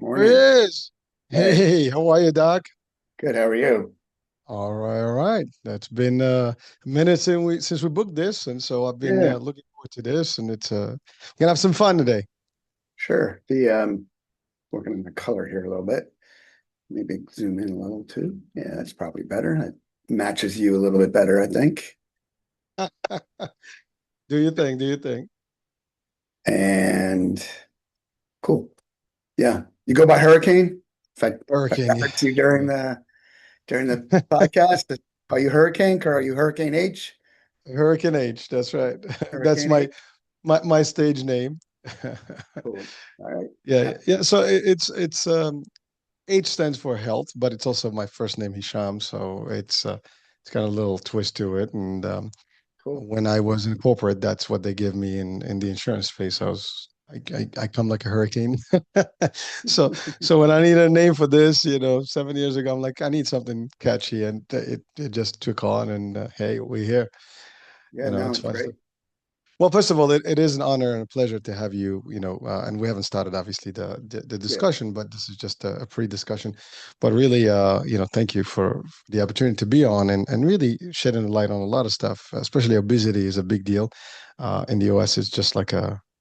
There he Morning. is. Hey, Hey, how are you, Doc? good. How are you? All right, all right. That's been a minute since we booked this, and so I've been Yeah, looking forward to this, and it's we're gonna have some fun today. sure. The working on the color here a little bit. Maybe zoom in a little too. Yeah, that's probably better. It matches you a little bit better, I think. Do you think? Do you think? And cool. Yeah. You go by Hurricane? If I Hurricane, yeah, referred to you during yeah. the podcast, are you Hurricane or are you Hurricane H? Hurricane H. That's right. That's Hurricane my H? my stage name. Cool. All right. Yeah, Yeah. yeah. So it's H stands for health, but it's also my first name, Hisham. So it's got a little twist to it, and Cool. when I was in corporate, that's what they give me in the insurance space. I come like a hurricane. So so when I need a name for this, 7 years ago, I'm like, I need something catchy, and it just took on. And hey, we're here. Yeah, no, It's it's fun great. stuff. Well, first of all, it is an honor and a pleasure to have you, and we haven't started obviously the Yeah. discussion, but this is just a pre-discussion. But really, thank you for the opportunity to be on and really shedding a light on a lot of stuff, especially obesity is a big deal. In the US, it's just like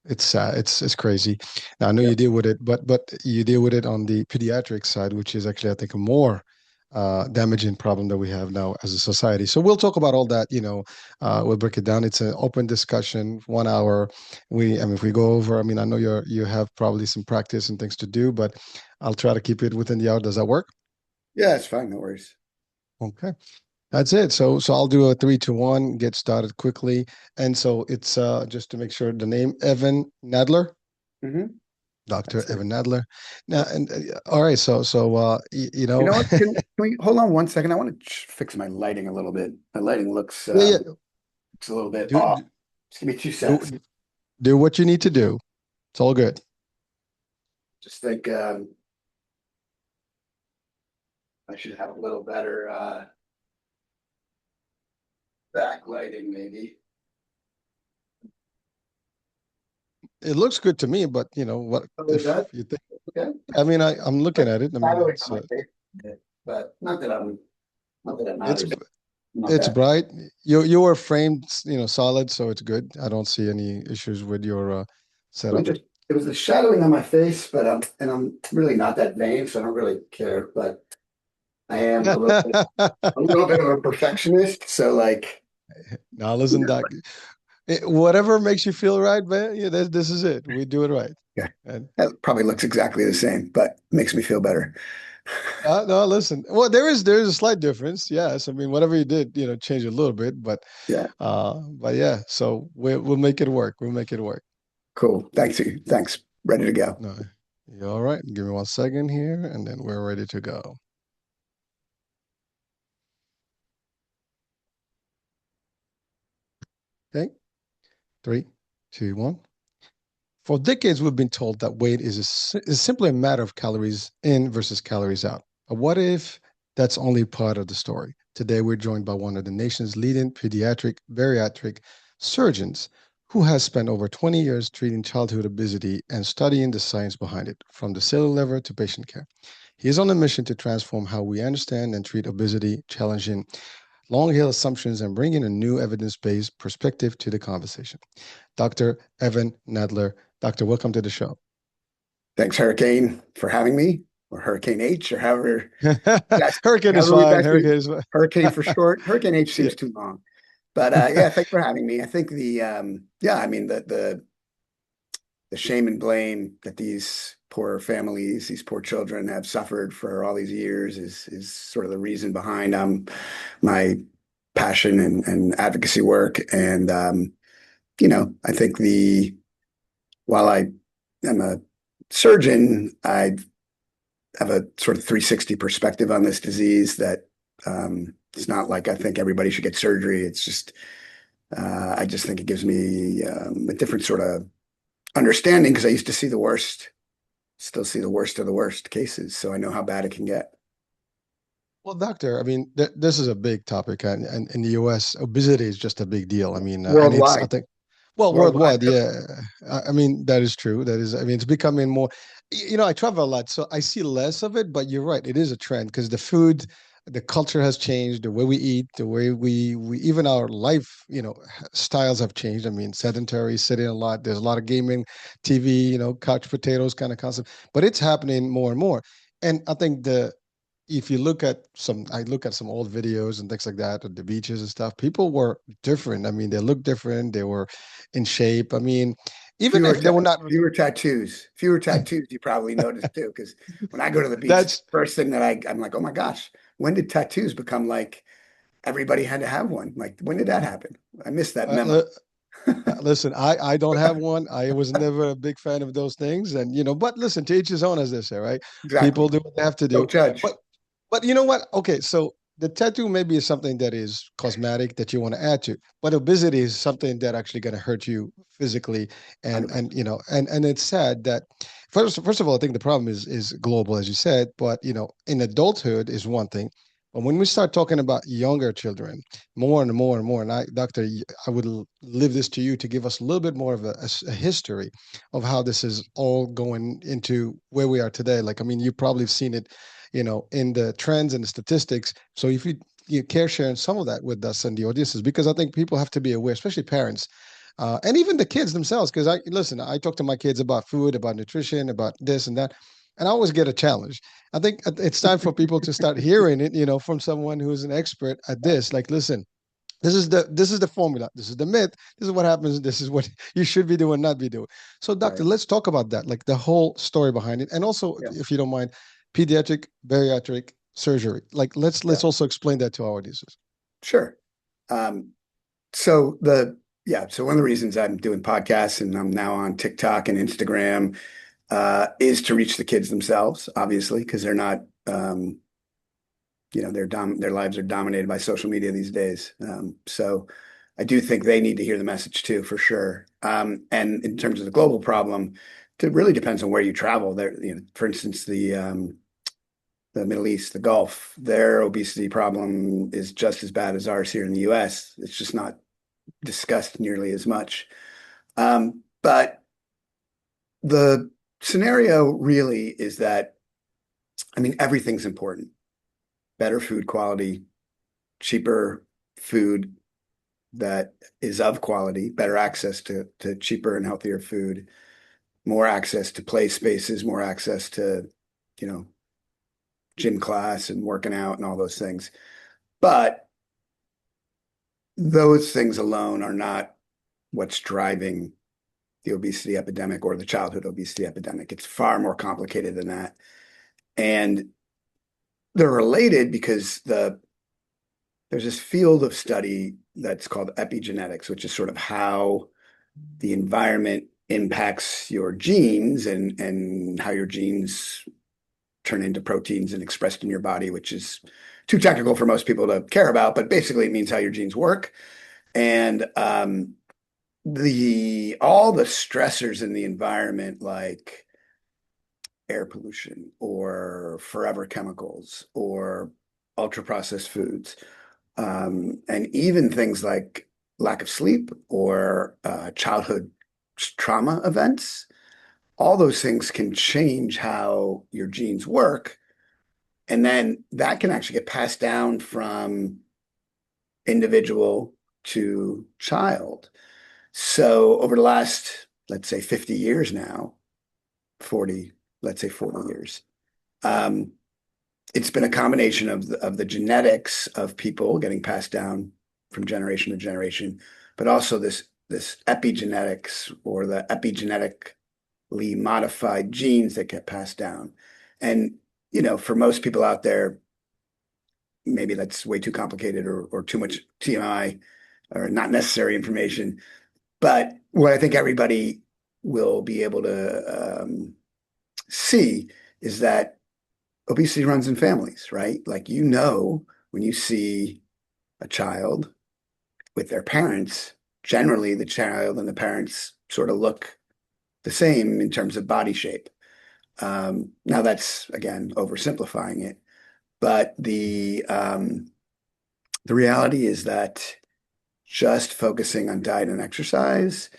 it's sad, it's crazy. Now, I know Yeah. you deal with it, but you deal with it on the pediatric side, which is actually, I think, a more damaging problem that we have now as a society. So we'll talk about all that, we'll break it down. It's an open discussion, 1 hour. I mean, if we go over, I mean, I know you have probably some practice and things to do, but I'll try to keep it within the hour. Does that work? Yeah, it's fine. No worries. Okay, that's it. So I'll do a 3, 2, 1, get started quickly. And so it's just to make sure the name Evan Nadler, Hmm. Dr. That's it. Evan Nadler. Now, and all right, You know what? Can we hold on one second? I want to fix my lighting a little bit. My lighting yeah, yeah, looks a little bit do off. Just give me two do secs. do what you need to do. It's all good. Just think I should have a little better backlighting, maybe. It looks good to me, but what Oh, it if does? you think? Okay. I mean, I'm looking at it. I mean, Shadowing on my face, a bit, but not that it it's matters. Not it's that. bright. You were framed, solid, so it's good. I don't see any issues with your It was setup. just it was the shadowing on my face, but I'm really not that vain, so I don't really care. But I am a little bit of a perfectionist, so like. Now listen, Doc. Whatever makes you feel right, man. Yeah, this is it. We do it right. Yeah, And that probably looks exactly the same, but makes me feel better. no, listen. Well, there is a slight difference. Yes, I mean, whatever you did, change a little bit, Yeah, but yeah. So we'll make it work. We'll make it work. cool. Thanks. Thanks. Ready to go. No, you all right? Give me 1 second here, and then we're ready to go. Okay, 3, 2, 1. For decades, we've been told that weight is simply a matter of calories in versus calories out. But what if that's only part of the story? Today, we're joined by one of the nation's leading pediatric bariatric surgeons who has spent over 20 years treating childhood obesity and studying the science behind it, from the cellular level to patient care. He is on a mission to transform how we understand and treat obesity, challenging long-held assumptions and bringing a new evidence-based perspective to the conversation. Dr. Evan Nadler. Doctor, welcome to the show. Thanks, Hurricane, for having me, or Hurricane H, or Hurricane is however we fine. best use Hurricane is fine. Hurricane for short. Hurricane H Yeah. seems too long, but yeah, thanks for having me. I think yeah, I mean the shame and blame that these poor families, these poor children have suffered for all these years is sort of the reason behind my passion and advocacy work. And I think the while I am a surgeon, I have a sort of 360 perspective on this disease that it's not like I think everybody should get surgery. It's just I just think it gives me a different sort of understanding because I used to see the worst, still see the worst of the worst cases, so I know how bad it can get. Well, doctor, I mean, this is a big topic, and in the U.S., obesity is just a big deal. I mean, and it's I Worldwide. think Well, worldwide, worldwide, really. yeah. I mean, that is true. That is, I mean, it's becoming more, I travel a lot, so I see less of it, but you're right. It is a trend because the food, the culture has changed, the way we eat, the way we even our life, styles have changed. I mean, sedentary, sitting a lot. There's a lot of gaming, TV, couch potatoes kind of concept, but it's happening more and more. And I think if you look at I look at some old videos and things like that at the beaches and stuff, people were different. I mean, they looked different. They were in shape. I mean, even Fewer if they ta were not, fewer tattoos. Fewer tattoos, you probably noticed too, because when I go to the beach, that's first thing that I'm like, oh my gosh, when did tattoos become like everybody had to have one? Like, when did that happen? I missed that uh, memo. uh, listen, I don't have one. I was never a big fan of those things, and but listen, to each his own, as they say, right? People Exactly. do what they have to do. Don't judge. But but you know what? Okay, so the tattoo maybe is something that is cosmetic that you want to add to, but obesity is something that actually going to hurt you physically, and 100%. and it's sad that first of all, I think the problem is global, as you said, but in adulthood is one thing. But when we start talking about younger children, more and more and more, and Doctor, I would leave this to you to give us a little bit more of a history of how this is all going into where we are today. Like, I mean, you probably have seen it, in the trends and the statistics. So if you care sharing some of that with us and the audiences, because I think people have to be aware, especially parents, and even the kids themselves. Because I talk to my kids about food, about nutrition, about this and that, and I always get a challenge. I think it's time for people to start hearing it, from someone who's an expert at this. Like, listen, this is the formula. This is the myth. This is what happens. This is what you should be doing, not be doing. So, doctor, Right. let's talk about that, like the whole story behind it, and also, Yeah. if you don't mind, pediatric bariatric surgery. Like, let's Yeah. also explain that to our audiences. Sure. Um, so the yeah, so one of the reasons I'm doing podcasts and I'm now on TikTok and Instagram is to reach the kids themselves, obviously, because they're not their lives are dominated by social media these days. So I do think they need to hear the message too, for sure. And in terms of the global problem, it really depends on where you travel. There, for instance, the Middle East, the Gulf, their obesity problem is just as bad as ours here in the US. It's just not discussed nearly as much. But the scenario really is that, I mean, everything's important. Better food quality, cheaper food that is of quality, better access to cheaper and healthier food, more access to play spaces, more access to, you know, gym class and working out and all those things. But those things alone are not what's driving the obesity epidemic or the childhood obesity epidemic. It's far more complicated than that. And they're related because there's this field of study that's called epigenetics, which is sort of how the environment impacts your genes and how your genes turn into proteins and expressed in your body, which is too technical for most people to care about, but basically it means how your genes work. And the all the stressors in the environment, like air pollution or forever chemicals or ultra processed foods, and even things like lack of sleep or childhood trauma events, all those things can change how your genes work. And then that can actually get passed down from individual to child. So over the last, let's say 50 years now, 40, let's say 40 years, um, it's been a combination of the genetics of people getting passed down from generation to generation, but also this epigenetics or the epigenetically modified genes that get passed down. And for most people out there, maybe that's way too complicated or too much TMI or not necessary information. But what I think everybody will be able to see is that obesity runs in families, right? Like, when you see a child with their parents, generally the child and the parents sort of look the same in terms of body shape. Now that's again oversimplifying it, but the reality is that just focusing on diet and exercise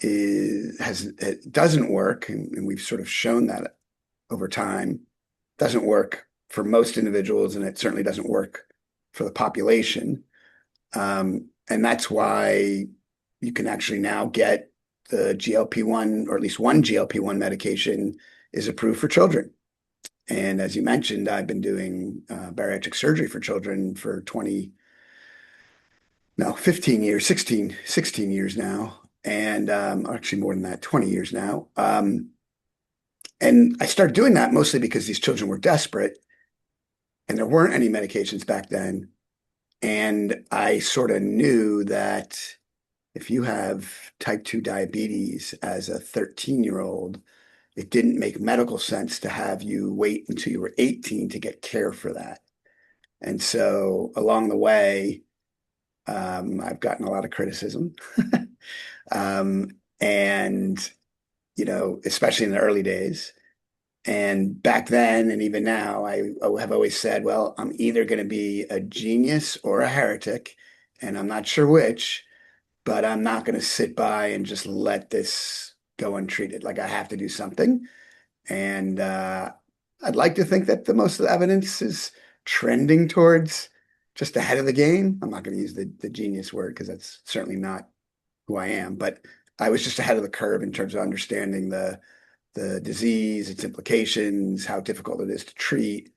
it doesn't work, and we've sort of shown that over time, doesn't work for most individuals, and it certainly doesn't work for the population. And that's why you can actually now get the GLP-1, or at least one GLP-1 medication is approved for children. And as you mentioned, I've been doing bariatric surgery for children for 20, no, 15 years, 16 years now. And actually more than that, 20 years now. And I started doing that mostly because these children were desperate and there weren't any medications back then. And I sort of knew that if you have type 2 diabetes as a 13-year-old, it didn't make medical sense to have you wait until you were 18 to get care for that. And so along the way, I've gotten a lot of criticism. And, especially in the early days. And back then, and even now, I have always said, well, I'm either going to be a genius or a heretic, and I'm not sure which, but I'm not going to sit by and just let this go untreated. Like I have to do something. And I'd like to think that the most of the evidence is trending towards just ahead of the game. I'm not going to use the genius word because that's certainly not who I am, but I was just ahead of the curve in terms of understanding the disease, its implications, how difficult it is to treat.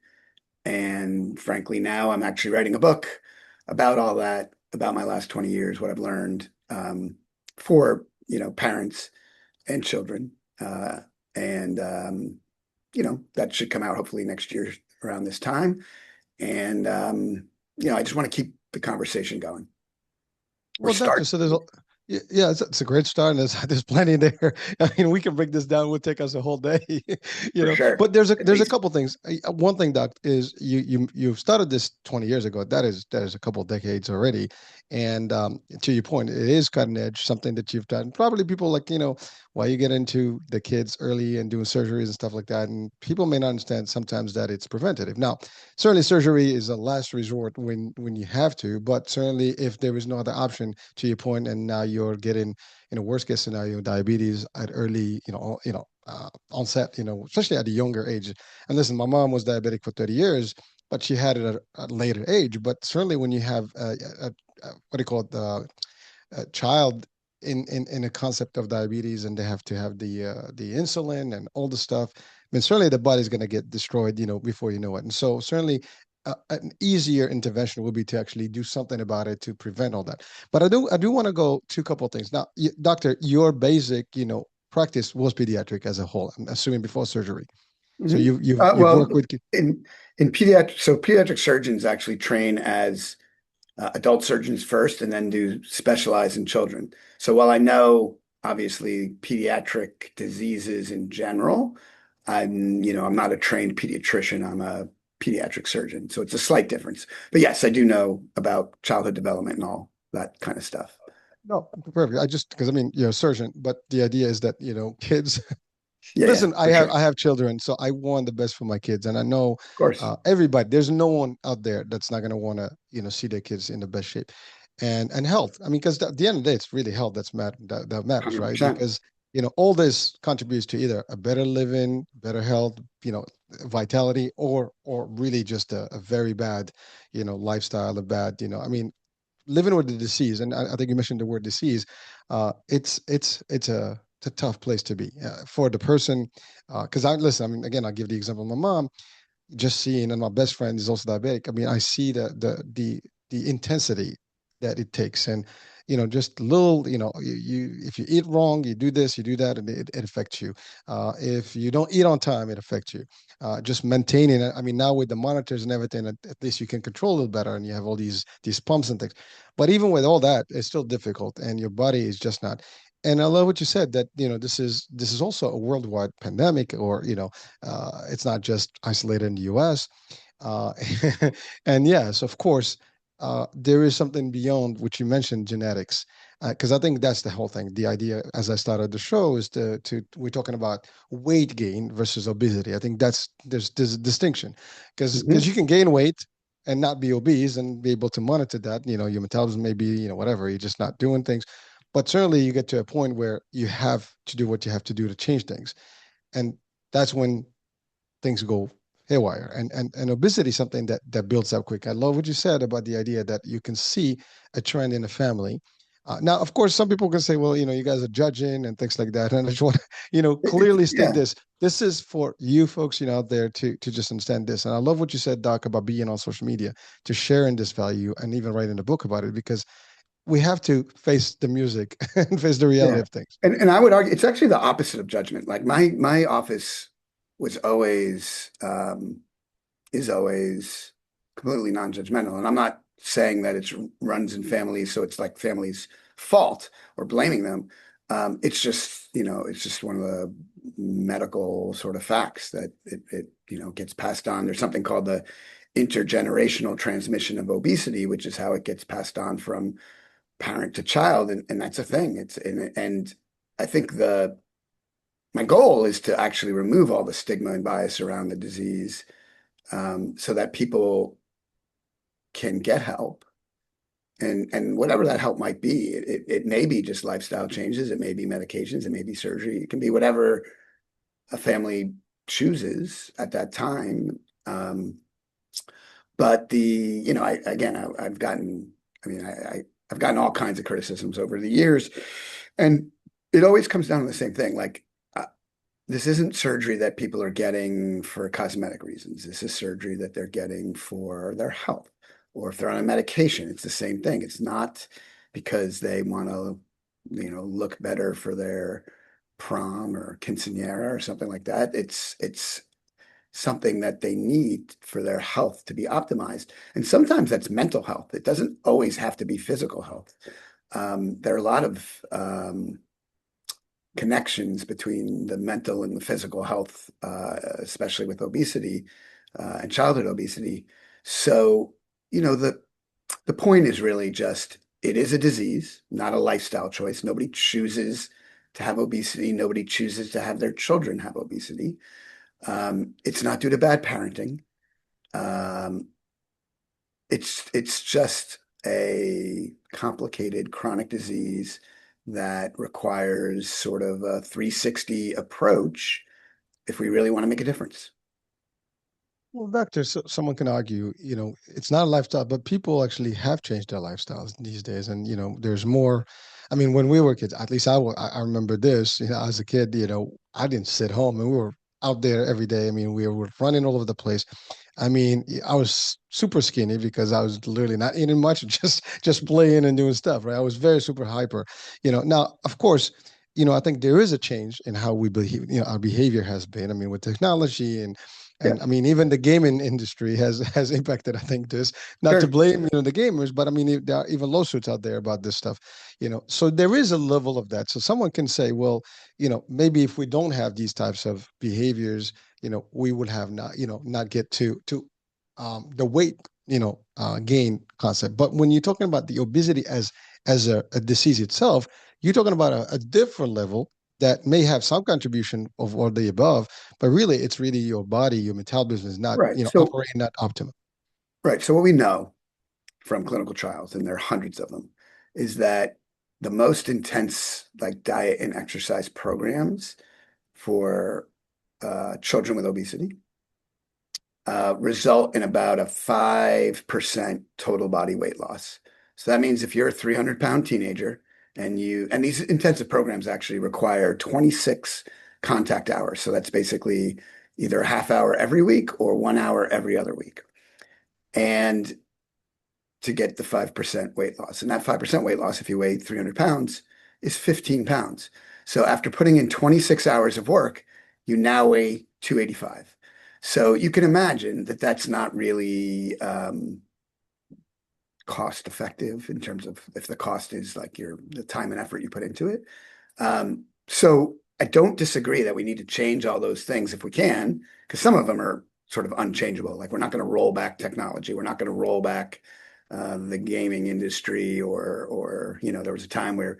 And frankly, now I'm actually writing a book about all that, about my last 20 years, what I've learned for, parents and children. And, that should come out hopefully next year around this time. And, I just want to keep the conversation going. We're Well, doctor, starting. so yeah, it's a great start, and there's plenty there. I mean, we can break this down. It would take us a whole day, For sure. But there's a At there's a least. couple things. One thing, doc, is you've started this 20 years ago. That is a couple decades already, and to your point, it is cutting edge, something that you've done. Probably people like why you get into the kids early and doing surgeries and stuff like that, and people may not understand sometimes that it's preventative. Now, certainly surgery is a last resort when you have to, but certainly if there is no other option, to your point, and now you're getting in a worst case scenario diabetes at early onset, especially at a younger age. And listen, my mom was diabetic for 30 years, but she had it at a later age. But certainly when you have what do you call it, a child in a concept of diabetes, and they have to have the insulin and all the stuff. I mean, certainly the body's going to get destroyed, before you know it. And so certainly an easier intervention would be to actually do something about it to prevent all that. But I do want to go to a couple of things now. Doctor, your basic practice was pediatric as a whole. I'm assuming before surgery. So Mhm. you've Well, worked with. in pediatric, so pediatric surgeons actually train as adult surgeons first and then do specialize in children. So while I know obviously pediatric diseases in general, I'm not a trained pediatrician. I'm a pediatric surgeon. So it's a slight difference. But yes, I do know about childhood development and all that kind of stuff. No, perfect. I just because I mean you're a surgeon, but the idea is that kids. Yeah, yeah, Listen, I for have sure. I have children, so I want the best for my kids, and I know Of course. everybody. There's no one out there that's not going to want to see their kids in the best shape, and health. I mean, because at the end of the day, it's really health that matters, right? 100%. Because all this contributes to either a better living, better health, vitality, or really just a very bad, lifestyle, a bad, I mean, living with the disease, and I think you mentioned the word disease. It's a tough place to be for the person. Because I listen. I mean, again, I'll give the example of my mom. Just seeing, and my best friend is also diabetic. I mean, I see the intensity that it takes, and just little, if you eat wrong, you do this, you do that, and it affects you. If you don't eat on time, it affects you. Just maintaining it. I mean, now with the monitors and everything, at least you can control a little better, and you have all these pumps and things. But even with all that, it's still difficult, and your body is just not. And I love what you said that this is also a worldwide pandemic, or it's not just isolated in the U.S. Uh, and yes, of course, there is something beyond which you mentioned genetics, because I think that's the whole thing. The idea, as I started the show, is to we're talking about weight gain versus obesity. I think there's a distinction, because Hmm. you can gain weight and not be obese and be able to monitor that. Your metabolism may be whatever. You're just not doing things. but certainly you get to a point where you have to do what you have to do to change things. And that's when things go haywire. And obesity is something that builds up quick. I love what you said about the idea that you can see a trend in a family. Now, of course, some people can say, well, you guys are judging and things like that. And I just want to, clearly state Yeah. this. This is for you folks, out there to just understand this. And I love what you said, Doc, about being on social media, to sharing this value and even writing a book about it, because we have to face the music and face the reality Yeah. of things. And I would argue it's actually the opposite of judgment. Like my office was always is always completely non-judgmental. And I'm not saying that it runs in families, so it's like families' fault or blaming them. It's just, it's just one of the medical sort of facts that it gets passed on. There's something called the intergenerational transmission of obesity, which is how it gets passed on from parent to child, and that's a thing. And I think my goal is to actually remove all the stigma and bias around the disease, so that people can get help, and whatever that help might be. It may be just lifestyle changes, it may be medications, it may be surgery, it can be whatever a family chooses at that time. But I've gotten, I mean, I've gotten all kinds of criticisms over the years, and it always comes down to the same thing. Like, this isn't surgery that people are getting for cosmetic reasons. This is surgery that they're getting for their health. Or if they're on a medication, it's the same thing. It's not because they want to, look better for their prom or quinceañera or something like that. It's something that they need for their health to be optimized. And sometimes that's mental health. It doesn't always have to be physical health. There are a lot of connections between the mental and the physical health, especially with obesity and childhood obesity. So, the point is really just it is a disease, not a lifestyle choice. Nobody chooses to have obesity. Nobody chooses to have their children have obesity. It's not due to bad parenting. Um, it's just a complicated chronic disease that requires sort of a 360 approach if we really want to make a difference. Well, doctor, someone can argue, it's not a lifestyle, but people actually have changed their lifestyles these days. And, there's more. I mean, when we were kids, at least I remember this, as a kid, I didn't sit home and we were out there every day. I mean, we were running all over the place. I mean, I was super skinny because I was literally not eating much, just playing and doing stuff, right? I was very super hyper. Now, of course, I think there is a change in how we behave, our behavior has been. I mean, with technology Yeah, and I mean, even the gaming industry has impacted, I think, this. Not to sure. blame, the gamers, but I mean, there are even lawsuits out there about this stuff, So there is a level of that. So someone can say, well, maybe if we don't have these types of behaviors, we would have not, not get to the weight, gain concept. But when you're talking about the obesity as a disease itself, you're talking about a different level that may have some contribution of all the above, but really it's really your body, your metabolism is not, Right. operating not optimum. So what we know from clinical trials, and there are hundreds of them, is that the most intense like diet and exercise programs for children with obesity result in about a 5% total body weight loss. So that means if you're a 300-pound teenager and these intensive programs actually require 26 contact hours. So that's basically either a half hour every week or 1 hour every other week. And to get the 5% weight loss. And that 5% weight loss, if you weigh 300 pounds, is 15 pounds. So after putting in 26 hours of work, you now weigh 285. So you can imagine that that's not really cost effective in terms of if the cost is like the time and effort you put into it. So I don't disagree that we need to change all those things if we can, because some of them are sort of unchangeable. Like we're not going to roll back technology. We're not going to roll back the gaming industry or there was a time where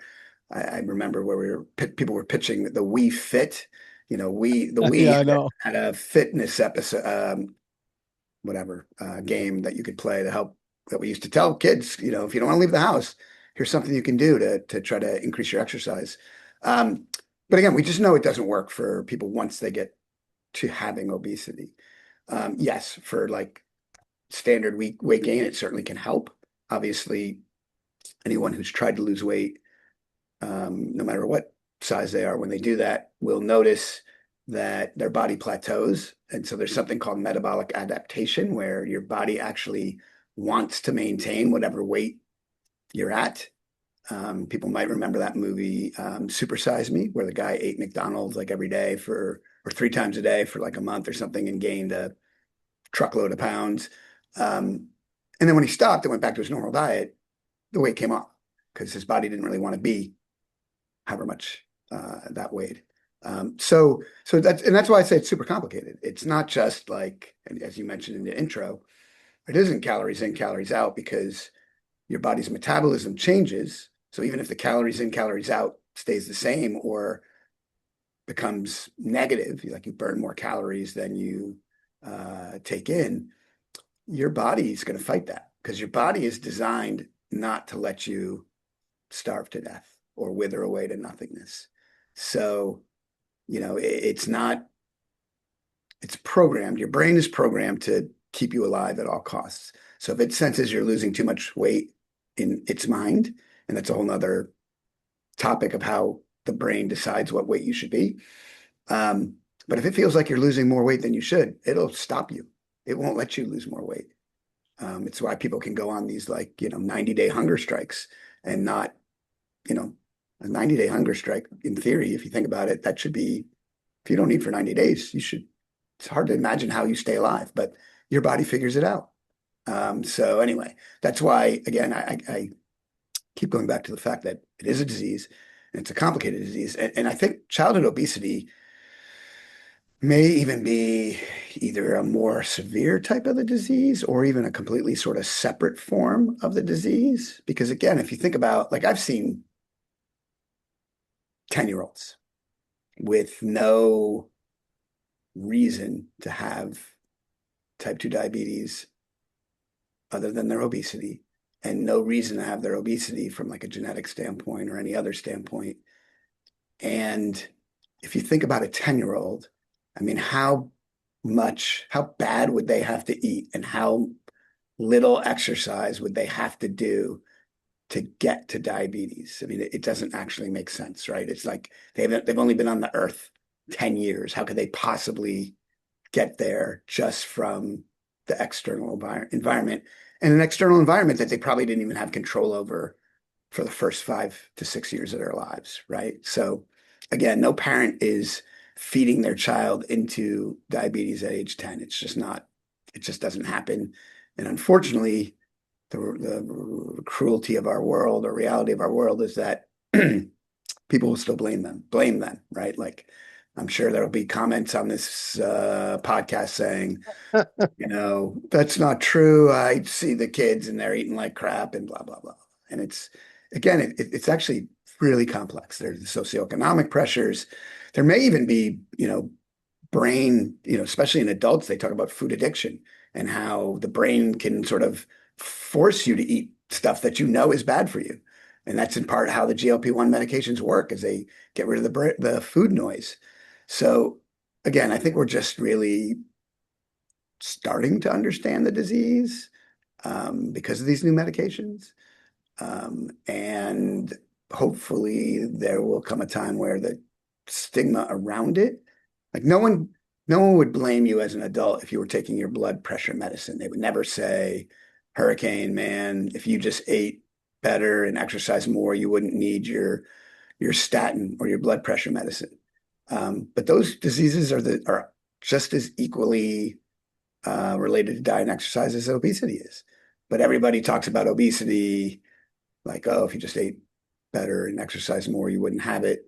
I remember where people were pitching the Wii Fit. The Wii Yeah, I know. had a fitness episode, whatever game that you could play to help that we used to tell kids, if you don't want to leave the house, here's something you can do to try to increase your exercise. Um, but again, we just know it doesn't work for people once they get to having obesity. Yes, for like standard weight gain, it certainly can help. Obviously, anyone who's tried to lose weight, no matter what size they are, when they do that, will notice that their body plateaus. And so there's something called metabolic adaptation where your body actually wants to maintain whatever weight you're at. People might remember that movie, Super Size Me, where the guy ate McDonald's like every day or 3 times a day for like a month or something and gained a truckload of pounds. And then when he stopped and went back to his normal diet, the weight came off because his body didn't really want to be however much that weighed. So that's why I say it's super complicated. It's not just like, as you mentioned in the intro, it isn't calories in, calories out because your body's metabolism changes. So even if the calories in, calories out stays the same or becomes negative, like you burn more calories than you take in, your body is going to fight that because your body is designed not to let you starve to death or wither away to nothingness. So, it's not, it's programmed. Your brain is programmed to keep you alive at all costs. So if it senses you're losing too much weight in its mind, and that's a whole nother topic of how the brain decides what weight you should be. But if it feels like you're losing more weight than you should, it'll stop you. It won't let you lose more weight. It's why people can go on these 90-day hunger strikes and not, a 90-day hunger strike, in theory, if you think about it, that should be, if you don't eat for 90 days, you should, it's hard to imagine how you stay alive, but your body figures it out. So anyway, that's why, again, I keep going back to the fact that it is a disease and it's a complicated disease. And I think childhood obesity may even be either a more severe type of the disease or even a completely sort of separate form of the disease. Because again, if you think about, like I've seen 10-year-olds with no reason to have type 2 diabetes other than their obesity and no reason to have their obesity from like a genetic standpoint or any other standpoint. And if you think about a 10-year-old, I mean, how bad would they have to eat and how little exercise would they have to do to get to diabetes? I mean, it doesn't actually make sense, right? It's like they've only been on the earth 10 years. How could they possibly get there just from the external environment and an external environment that they probably didn't even have control over for the first 5 to 6 years of their lives, right? So again, no parent is feeding their child into diabetes at age 10. It's just not, it just doesn't happen. And unfortunately, the cruelty of our world or reality of our world is that people will still blame them, right? Like I'm sure there'll be comments on this podcast saying, that's not true. I see the kids and they're eating like crap and blah, blah, blah. And it's, again, it's actually really complex. There's the socioeconomic pressures. There may even be, brain, especially in adults, they talk about food addiction and how the brain can sort of force you to eat stuff that you know is bad for you. And that's in part how the GLP-1 medications work, is they get rid of the food noise. So again, I think we're just really starting to understand the disease because of these new medications. And hopefully there will come a time where the stigma around it, like no one would blame you as an adult if you were taking your blood pressure medicine. They would never say, Hurricane, man, if you just ate better and exercised more, you wouldn't need your statin or your blood pressure medicine. But those diseases are just as equally related to diet and exercise as obesity is. But everybody talks about obesity like, oh, if you just ate better and exercised more, you wouldn't have it.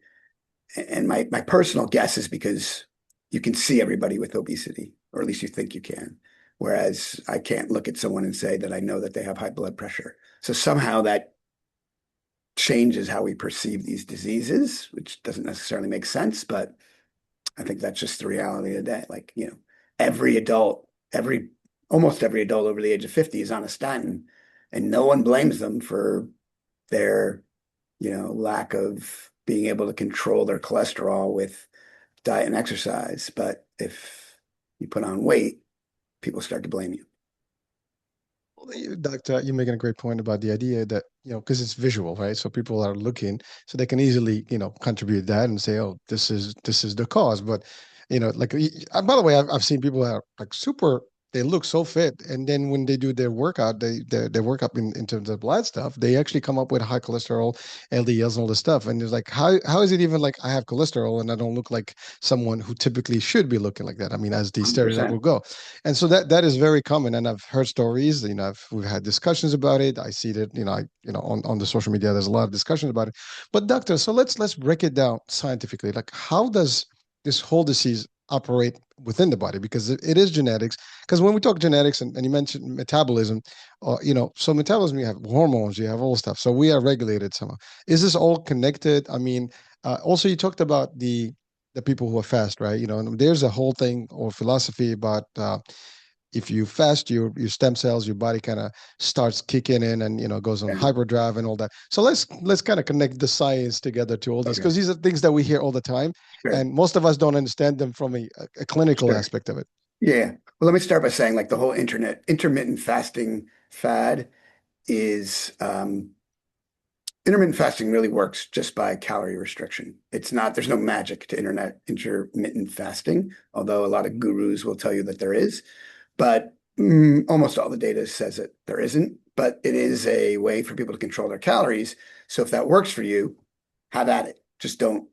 And my personal guess is because you can see everybody with obesity, or at least you think you can. Whereas I can't look at someone and say that I know that they have high blood pressure. So somehow that changes how we perceive these diseases, which doesn't necessarily make sense, but I think that's just the reality of the day. Like, every adult, almost every adult over the age of 50 is on a statin, and no one blames them for their, lack of being able to control their cholesterol with diet and exercise. But if you put on weight, people start to blame you. Doctor, you're making a great point about the idea that, because it's visual, right? So people are looking, so they can easily, contribute that and say, oh, this is the cause. But, like, by the way, I've seen people that are like super, they look so fit. And then when they do their workout, they work up in terms of blood stuff, they actually come up with high cholesterol, LDLs and all this stuff. And it's like, how is it even like I have cholesterol and I don't look like someone who typically should be looking like that? I mean, as the stereotype 100%. will go. And so that is very common, and I've heard stories. We've had discussions about it. I see that on the social media. There's a lot of discussions about it. But doctor, so let's break it down scientifically. Like, how does this whole disease operate within the body? Because it is genetics. Because when we talk genetics, and you mentioned metabolism, so metabolism, you have hormones, you have all stuff. So we are regulated somehow. Is this all connected? I mean, also you talked about the people who are fast, right? And there's a whole thing or philosophy about if you fast, your stem cells, your body kind of starts kicking in and goes on Yeah. hyperdrive and all that. So let's kind of connect the science together to all these Okay. because these are things that we hear all the time, Sure. and most of us don't understand them from a clinical Sure. aspect of it. Yeah. Well, let me start by saying like the whole intermittent fasting fad is intermittent fasting really works just by calorie restriction. It's not, there's no magic to intermittent fasting, although a lot of gurus will tell you that there is. But almost all the data says that there isn't. But it is a way for people to control their calories. So if that works for you, have at it. Just don't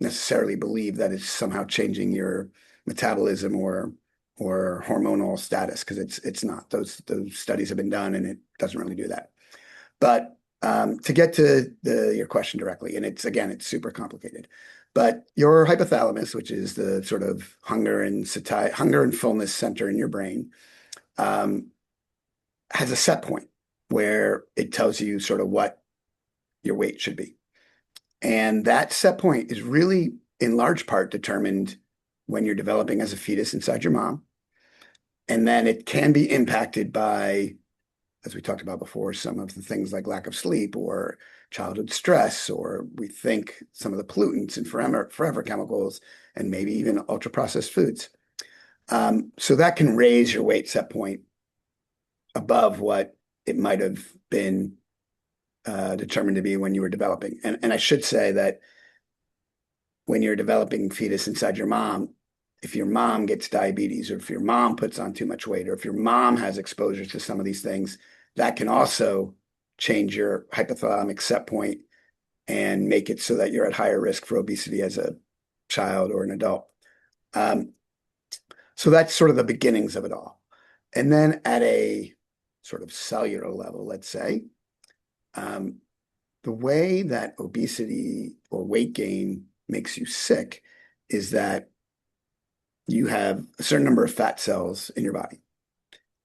necessarily believe that it's somehow changing your metabolism or hormonal status because it's not. Those studies have been done and it doesn't really do that. But to get to your question directly, and it's super complicated. But your hypothalamus, which is the sort of hunger and fullness center in your brain, um, has a set point where it tells you sort of what your weight should be. And that set point is really, in large part, determined when you're developing as a fetus inside your mom. And then it can be impacted by, as we talked about before, some of the things like lack of sleep or childhood stress, or we think some of the pollutants and forever chemicals, and maybe even ultra processed foods. So that can raise your weight set point above what it might have been determined to be when you were developing. And I should say that when you're developing fetus inside your mom, if your mom gets diabetes, or if your mom puts on too much weight, or if your mom has exposure to some of these things, that can also change your hypothalamic set point and make it so that you're at higher risk for obesity as a child or an adult. Um, so that's sort of the beginnings of it all. And then at a sort of cellular level, let's say, um, the way that obesity or weight gain makes you sick is that you have a certain number of fat cells in your body,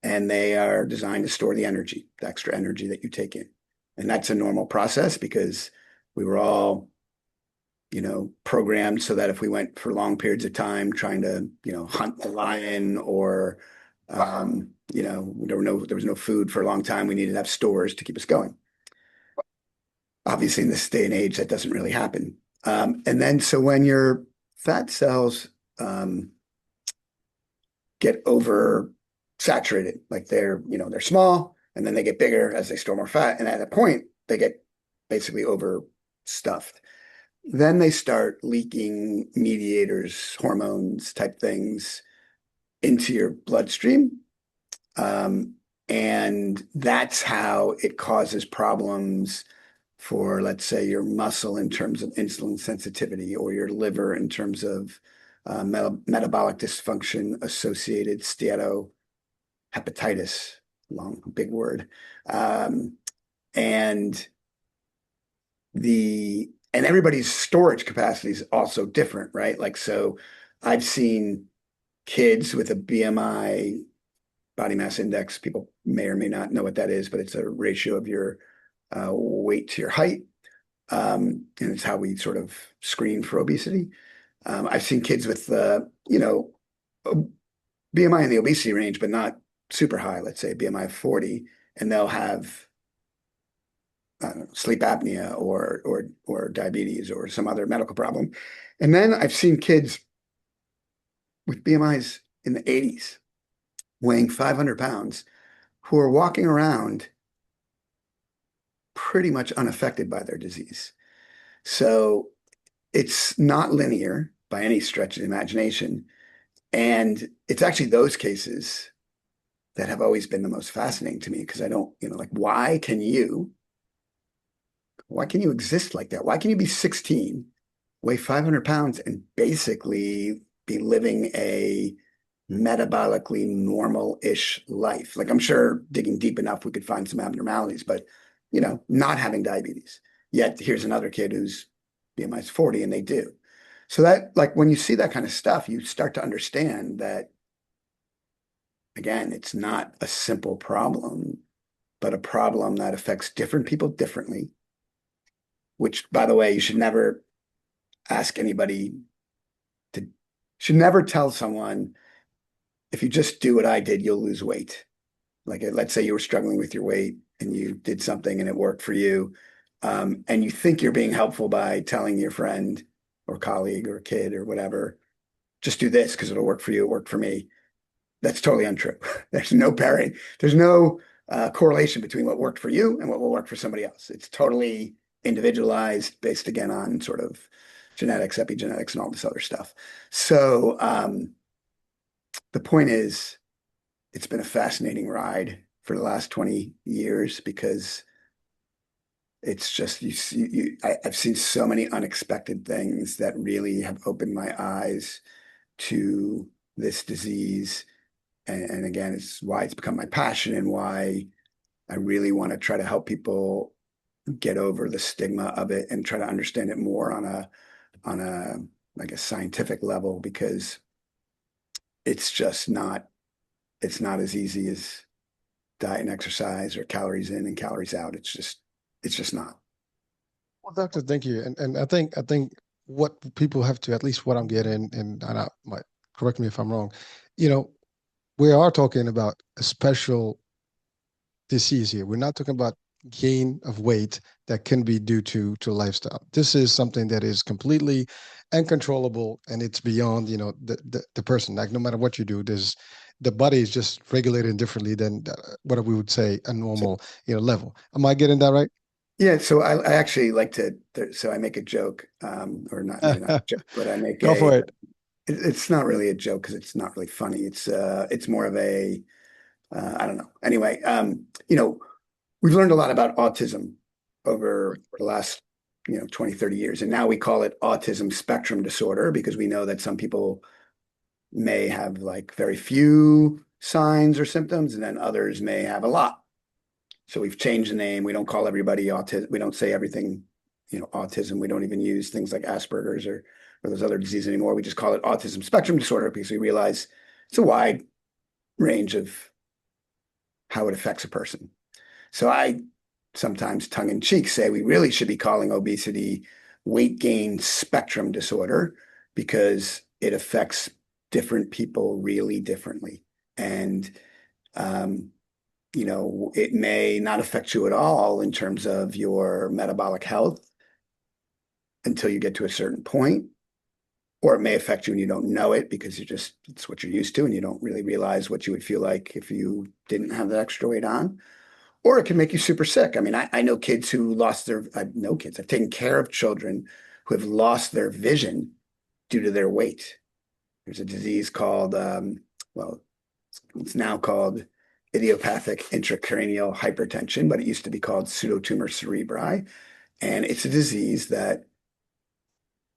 and they are designed to store the energy, the extra energy that you take in. And that's a normal process because we were all, programmed so that if we went for long periods of time trying to, hunt the lion or, there was no food for a long time, we needed to have stores to keep us going. Obviously, in this day and age, that doesn't really happen. And then, so when your fat cells get over saturated, like they're small, and then they get bigger as they store more fat, and at a point, they get basically overstuffed. Then they start leaking mediators, hormones type things into your bloodstream. And that's how it causes problems for, let's say, your muscle in terms of insulin sensitivity, or your liver in terms of metabolic dysfunction associated steatohepatitis, long, big word. Um, and and everybody's storage capacity is also different, right? Like, so I've seen kids with a BMI, body mass index. People may or may not know what that is, but it's a ratio of your weight to your height. And it's how we sort of screen for obesity. I've seen kids with, BMI in the obesity range, but not super high, let's say BMI of 40, and they'll have sleep apnea or diabetes or some other medical problem. And then I've seen kids with BMIs in the 80s weighing 500 pounds who are walking around pretty much unaffected by their disease. So it's not linear by any stretch of the imagination. And it's actually those cases that have always been the most fascinating to me because I don't, like, why can you exist like that? Why can you be 16, weigh 500 pounds, and basically be living a metabolically normal-ish life? Like, I'm sure digging deep enough, we could find some abnormalities, but, not having diabetes. Yet here's another kid who's BMI is 40 and they do. So that, like, when you see that kind of stuff, you start to understand that, again, it's not a simple problem, but a problem that affects different people differently, which, by the way, you should never ask anybody to, should never tell someone, if you just do what I did, you'll lose weight. Like, let's say you were struggling with your weight and you did something and it worked for you. And you think you're being helpful by telling your friend or colleague or kid or whatever, just do this because it'll work for you. It worked for me. That's totally untrue. There's no pairing. There's no correlation between what worked for you and what will work for somebody else. It's totally individualized, based again on sort of genetics, epigenetics, and all this other stuff. So the point is, it's been a fascinating ride for the last 20 years because it's just I've seen so many unexpected things that really have opened my eyes to this disease. And again, it's why it's become my passion and why I really want to try to help people get over the stigma of it and try to understand it more on a like a scientific level, because it's just not it's not as easy as diet and exercise or calories in and calories out. It's just not. Well, doctor, thank you. And I think what people have to, at least what I'm getting, and I might correct me if I'm wrong, you know, we are talking about a special disease here. We're not talking about gain of weight that can be due to lifestyle. This is something that is completely uncontrollable, and it's beyond, the person. Like, no matter what you do, there's the body is just regulated differently than what we would say a So, normal, level. Am I getting that right? yeah, so I actually like to, so I make a joke, or not, maybe not a joke, but I make Go a, for it. it's not really a joke because it's not really funny. It's more of a, I don't know. Anyway, we've learned a lot about autism over the last, 20, 30 years. And now we call it autism spectrum disorder because we know that some people may have like very few signs or symptoms, and then others may have a lot. So we've changed the name. We don't call everybody autism. We don't say everything, autism. We don't even use things like Asperger's or those other diseases anymore. We just call it autism spectrum disorder because we realize it's a wide range of how it affects a person. So I sometimes tongue in cheek say we really should be calling obesity weight gain spectrum disorder because it affects different people really differently. And, it may not affect you at all in terms of your metabolic health until you get to a certain point, or it may affect you and you don't know it because it's what you're used to and you don't really realize what you would feel like if you didn't have that extra weight on. Or it can make you super sick. I mean, I know kids who I know kids, I've taken care of children who have lost their vision due to their weight. There's a disease called, well, it's now called idiopathic intracranial hypertension, but it used to be called pseudotumor cerebri. And it's a disease that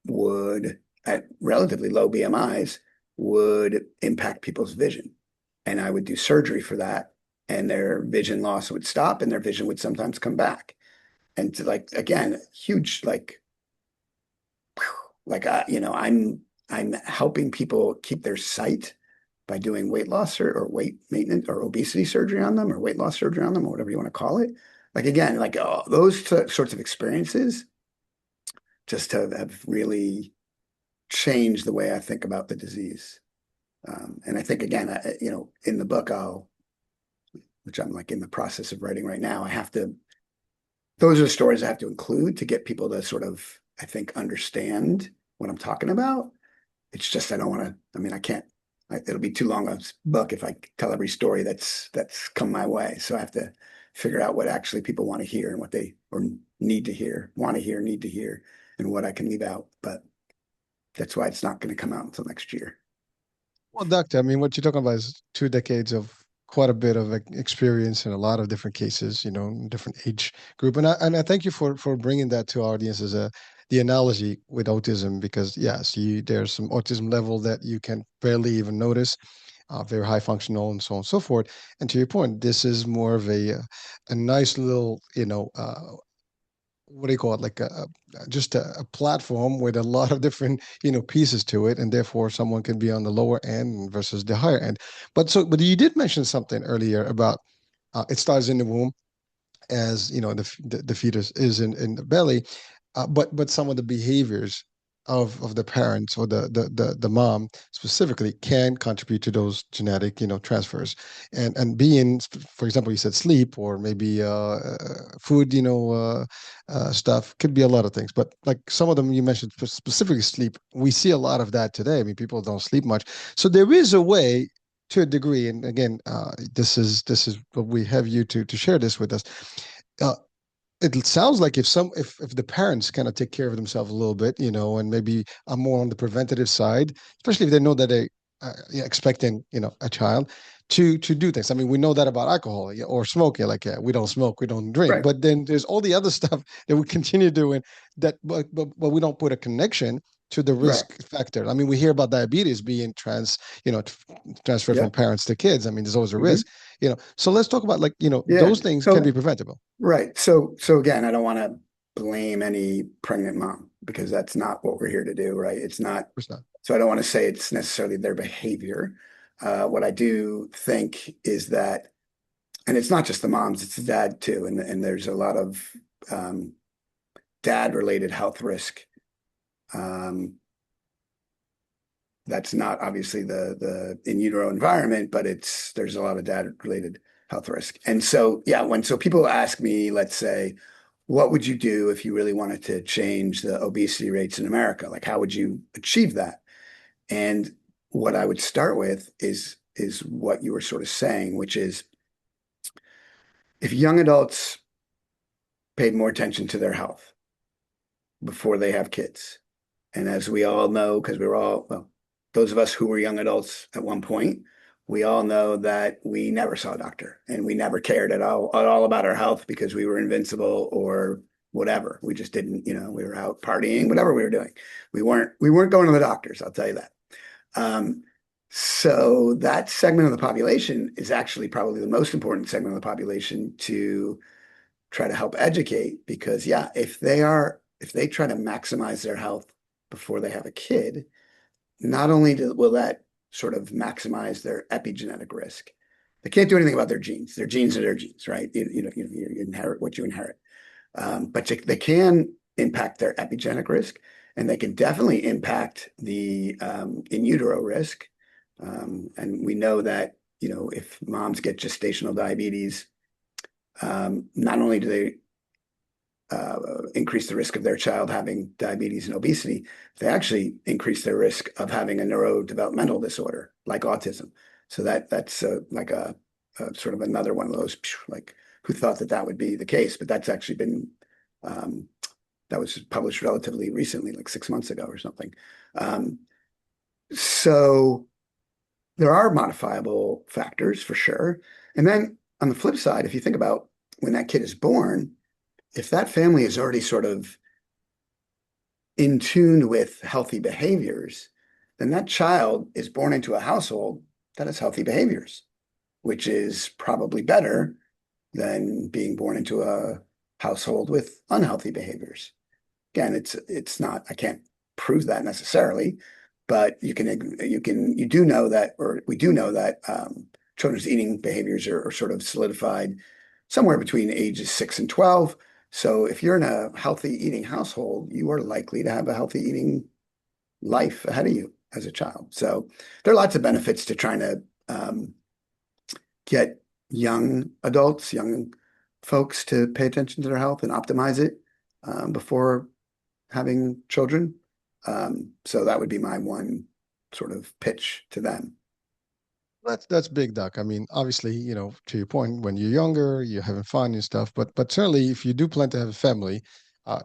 would, at relatively low BMIs, would impact people's vision. And I would do surgery for that, and their vision loss would stop, and their vision would sometimes come back. And to, like, again, huge, I'm helping people keep their sight by doing weight loss or weight maintenance or obesity surgery on them or weight loss surgery on them or whatever you want to call it. Like, again, like those sorts of experiences just have really changed the way I think about the disease. And I think, again, in the book, which I'm like in the process of writing right now, I have to those are the stories I have to include to get people to sort of, I think, understand what I'm talking about. It's just I don't want to. I mean, I can't. It'll be too long a book if I tell every story that's come my way. So I have to figure out what actually people want to hear and what they or need to hear, want to hear, need to hear, and what I can leave out. But that's why it's not going to come out until next year. Well, doctor, I mean, what you're talking about is 2 decades of quite a bit of experience in a lot of different cases, different age group, and I thank you for bringing that to our audience as the analogy with autism, because yes, there's some autism level that you can barely even notice, very high functional and so on and so forth. And to your point, this is more of a nice little, what do you call it, like just a platform with a lot of different pieces to it, and therefore someone can be on the lower end versus the higher end. But you did mention something earlier about it starts in the womb, as the fetus is in the belly, but some of the behaviors of the parents, or the mom specifically, can contribute to those genetic transfers, and being, for example, you said sleep, or maybe food, stuff, could be a lot of things, but like some of them you mentioned, specifically sleep, we see a lot of that today. I mean, people don't sleep much, so there is a way, to a degree, and again, this is what we have you to share this with us. uh, it sounds like if the parents kind of take care of themselves a little bit, and maybe are more on the preventative side, especially if they know that they expecting, a child, to do things. I mean, we know that about alcohol, yeah, or smoking. Like, we don't smoke, we don't drink, Right. but then there's all the other stuff that we continue doing, but we don't put a connection to the Right. risk factor. I mean, we hear about diabetes being transferred from Yep. parents to kids. I mean, there's always a Hmm. risk, so let's talk about, like, Yeah. those things can be So preventable. right. So again, I don't want to blame any pregnant mom because that's not what we're here to do, right? It's not. Course not. So I don't want to say it's necessarily their behavior. What I do think is that, and it's not just the moms, it's the dad too, and there's a lot of um, dad-related health risk. Um, that's not obviously the in utero environment, but there's a lot of dad-related health risk. And so yeah, so people ask me, let's say, what would you do if you really wanted to change the obesity rates in America? Like, how would you achieve that? And what I would start with is what you were sort of saying, which is if young adults paid more attention to their health before they have kids. And as we all know, because we were all, well, those of us who were young adults at one point, we all know that we never saw a doctor and we never cared at all about our health because we were invincible or whatever. We just didn't, we were out partying, whatever we were doing. We weren't going to the doctors, I'll tell you that. Um, so that segment of the population is actually probably the most important segment of the population to try to help educate because yeah, if they try to maximize their health before they have a kid, not only will that sort of maximize their epigenetic risk, they can't do anything about their genes. Their genes are their genes, right? You inherit what you inherit, but they can impact their epigenetic risk, and they can definitely impact the in utero risk. And we know that if moms get gestational diabetes, not only do they increase the risk of their child having diabetes and obesity, they actually increase their risk of having a neurodevelopmental disorder like autism. So that's like a sort of another one of those, like, who thought that would be the case, but that's actually been um, that was published relatively recently, like 6 months ago or something. Um, so there are modifiable factors for sure. And then on the flip side, if you think about when that kid is born, if that family is already sort of in tune with healthy behaviors, then that child is born into a household that has healthy behaviors, which is probably better than being born into a household with unhealthy behaviors. Again, it's not, I can't prove that necessarily, but you do know that, or we do know that children's eating behaviors are sort of solidified somewhere between ages 6 and 12. So if you're in a healthy eating household, you are likely to have a healthy eating life ahead of you as a child. So there are lots of benefits to trying to get young adults, young folks to pay attention to their health and optimize it before having children. So that would be my one sort of pitch to them. That's big, Doc. I mean, obviously, to your point, when you're younger, you're having fun and stuff. But certainly, if you do plan to have a family,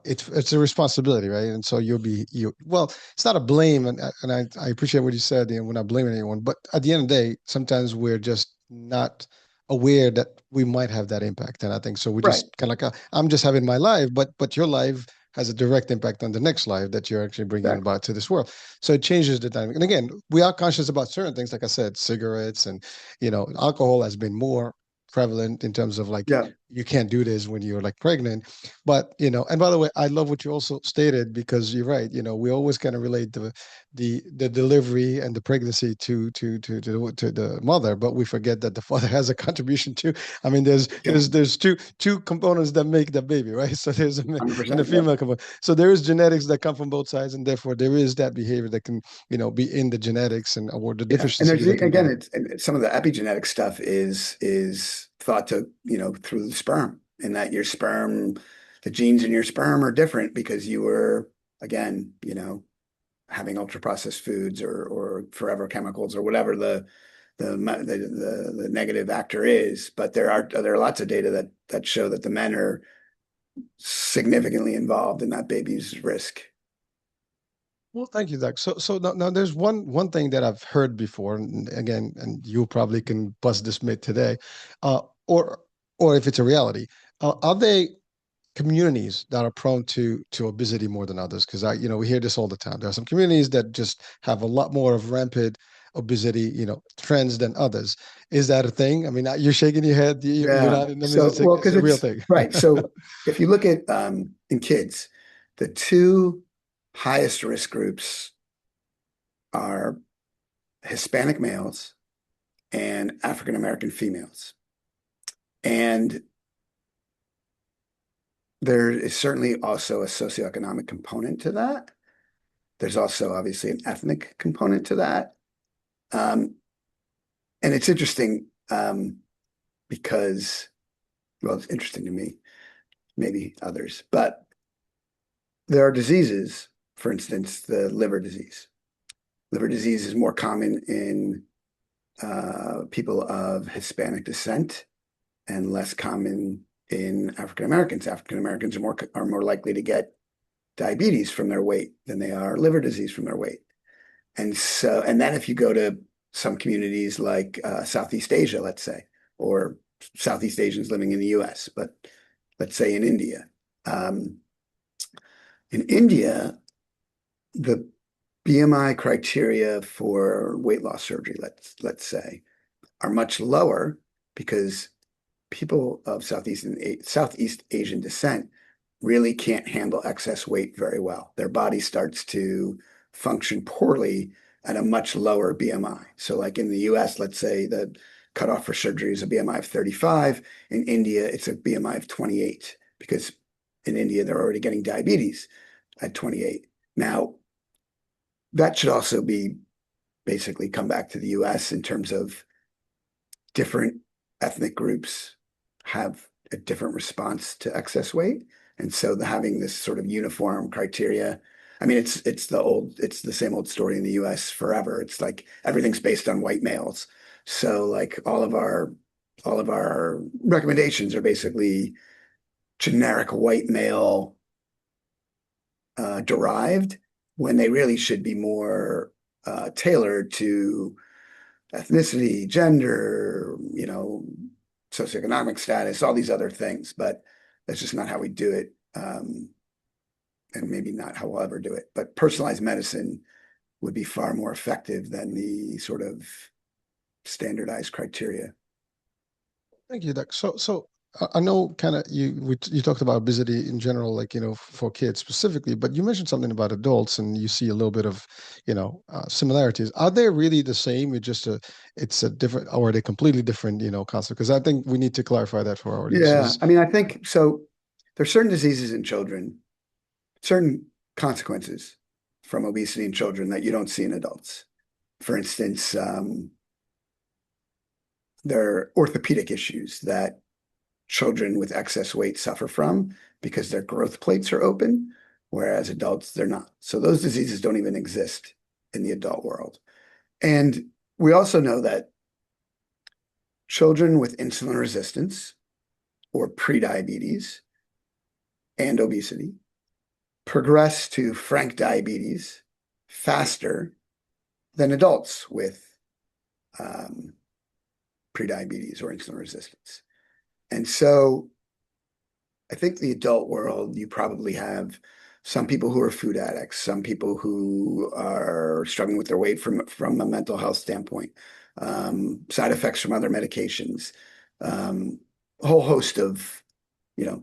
it's a responsibility, right? And so you. Well, it's not a blame, and I appreciate what you said. We're not blaming anyone, but at the end of the day, sometimes we're just not aware that we might have that impact. And I think so. We Right. just kind of like, I'm just having my life, but your life has a direct impact on the next life that you're actually bringing Exactly. about to this world. So it changes the dynamic. And again, we are conscious about certain things, like I said, cigarettes and alcohol has been more prevalent in terms of like Yeah. you can't do this when you're like pregnant. But and by the way, I love what you also stated because you're right. We always kind of relate the delivery and the pregnancy to the mother, but we forget that the father has a contribution too. I mean, there's Yeah. there's there's two components that make the baby, right? So there's a male and a 100%. Yep. female component. So there is genetics that come from both sides, and therefore there is that behavior that can be in the genetics and or the Yeah. And deficiency there's that can be again, there. it's and some of the epigenetic stuff is thought to, through the sperm, and that your sperm, the genes in your sperm are different because you were, again, having ultra processed foods or forever chemicals or whatever the negative actor is. But there are lots of data that show that the men are significantly involved in that baby's risk. Well, thank you, Doug. So now there's one thing that I've heard before, and again, and you probably can bust this myth today, uh, or or if it's a reality. Are they communities that are prone to obesity more than others? Because we hear this all the time. There are some communities that just have a lot more of rampant obesity, trends than others. Is that a thing? I mean, you're shaking your head. You're Yeah. not. I mean, So, well, it's because a real it's thing. right. So if you look at in kids, the two highest risk groups are Hispanic males and African American females. And there is certainly also a socioeconomic component to that. There's also obviously an ethnic component to that. Um, and it's interesting because, well, it's interesting to me, maybe others, but there are diseases, for instance, the liver disease. Liver disease is more common in people of Hispanic descent and less common in African Americans. African Americans are more likely to get diabetes from their weight than they are liver disease from their weight. And then if you go to some communities like Southeast Asia, let's say, or Southeast Asians living in the US, but let's say in India. Um, in India, the BMI criteria for weight loss surgery, let's say, are much lower because people of Southeast Asian descent really can't handle excess weight very well. Their body starts to function poorly at a much lower BMI. So like in the US, let's say the cutoff for surgery is a BMI of 35. In India, it's a BMI of 28 because in India, they're already getting diabetes at 28. Now, that should also be basically come back to the US in terms of different ethnic groups have a different response to excess weight. And so having this sort of uniform criteria, I mean, it's the same old story in the US forever. It's like everything's based on white males. So like all of our recommendations are basically generic white male derived when they really should be more tailored to ethnicity, gender, socioeconomic status, all these other things. But that's just not how we do it. And maybe not how we'll ever do it. But personalized medicine would be far more effective than the sort of standardized criteria. Thank you, Doc. So I know kind of you talked about obesity in general, like for kids specifically, but you mentioned something about adults, and you see a little bit of similarities. Are they really the same? It's a different, or are they completely different, concept? Because I think we need to clarify that for our Yeah, audiences. I mean, I think so. There's certain diseases in children, certain consequences from obesity in children that you don't see in adults. For instance, there are orthopedic issues that children with excess weight suffer from because their growth plates are open, whereas adults, they're not. So those diseases don't even exist in the adult world. And we also know that children with insulin resistance or prediabetes and obesity progress to frank diabetes faster than adults with um, prediabetes or insulin resistance. And so I think the adult world, you probably have some people who are food addicts, some people who are struggling with their weight from a mental health standpoint, side effects from other medications, a whole host of, you know,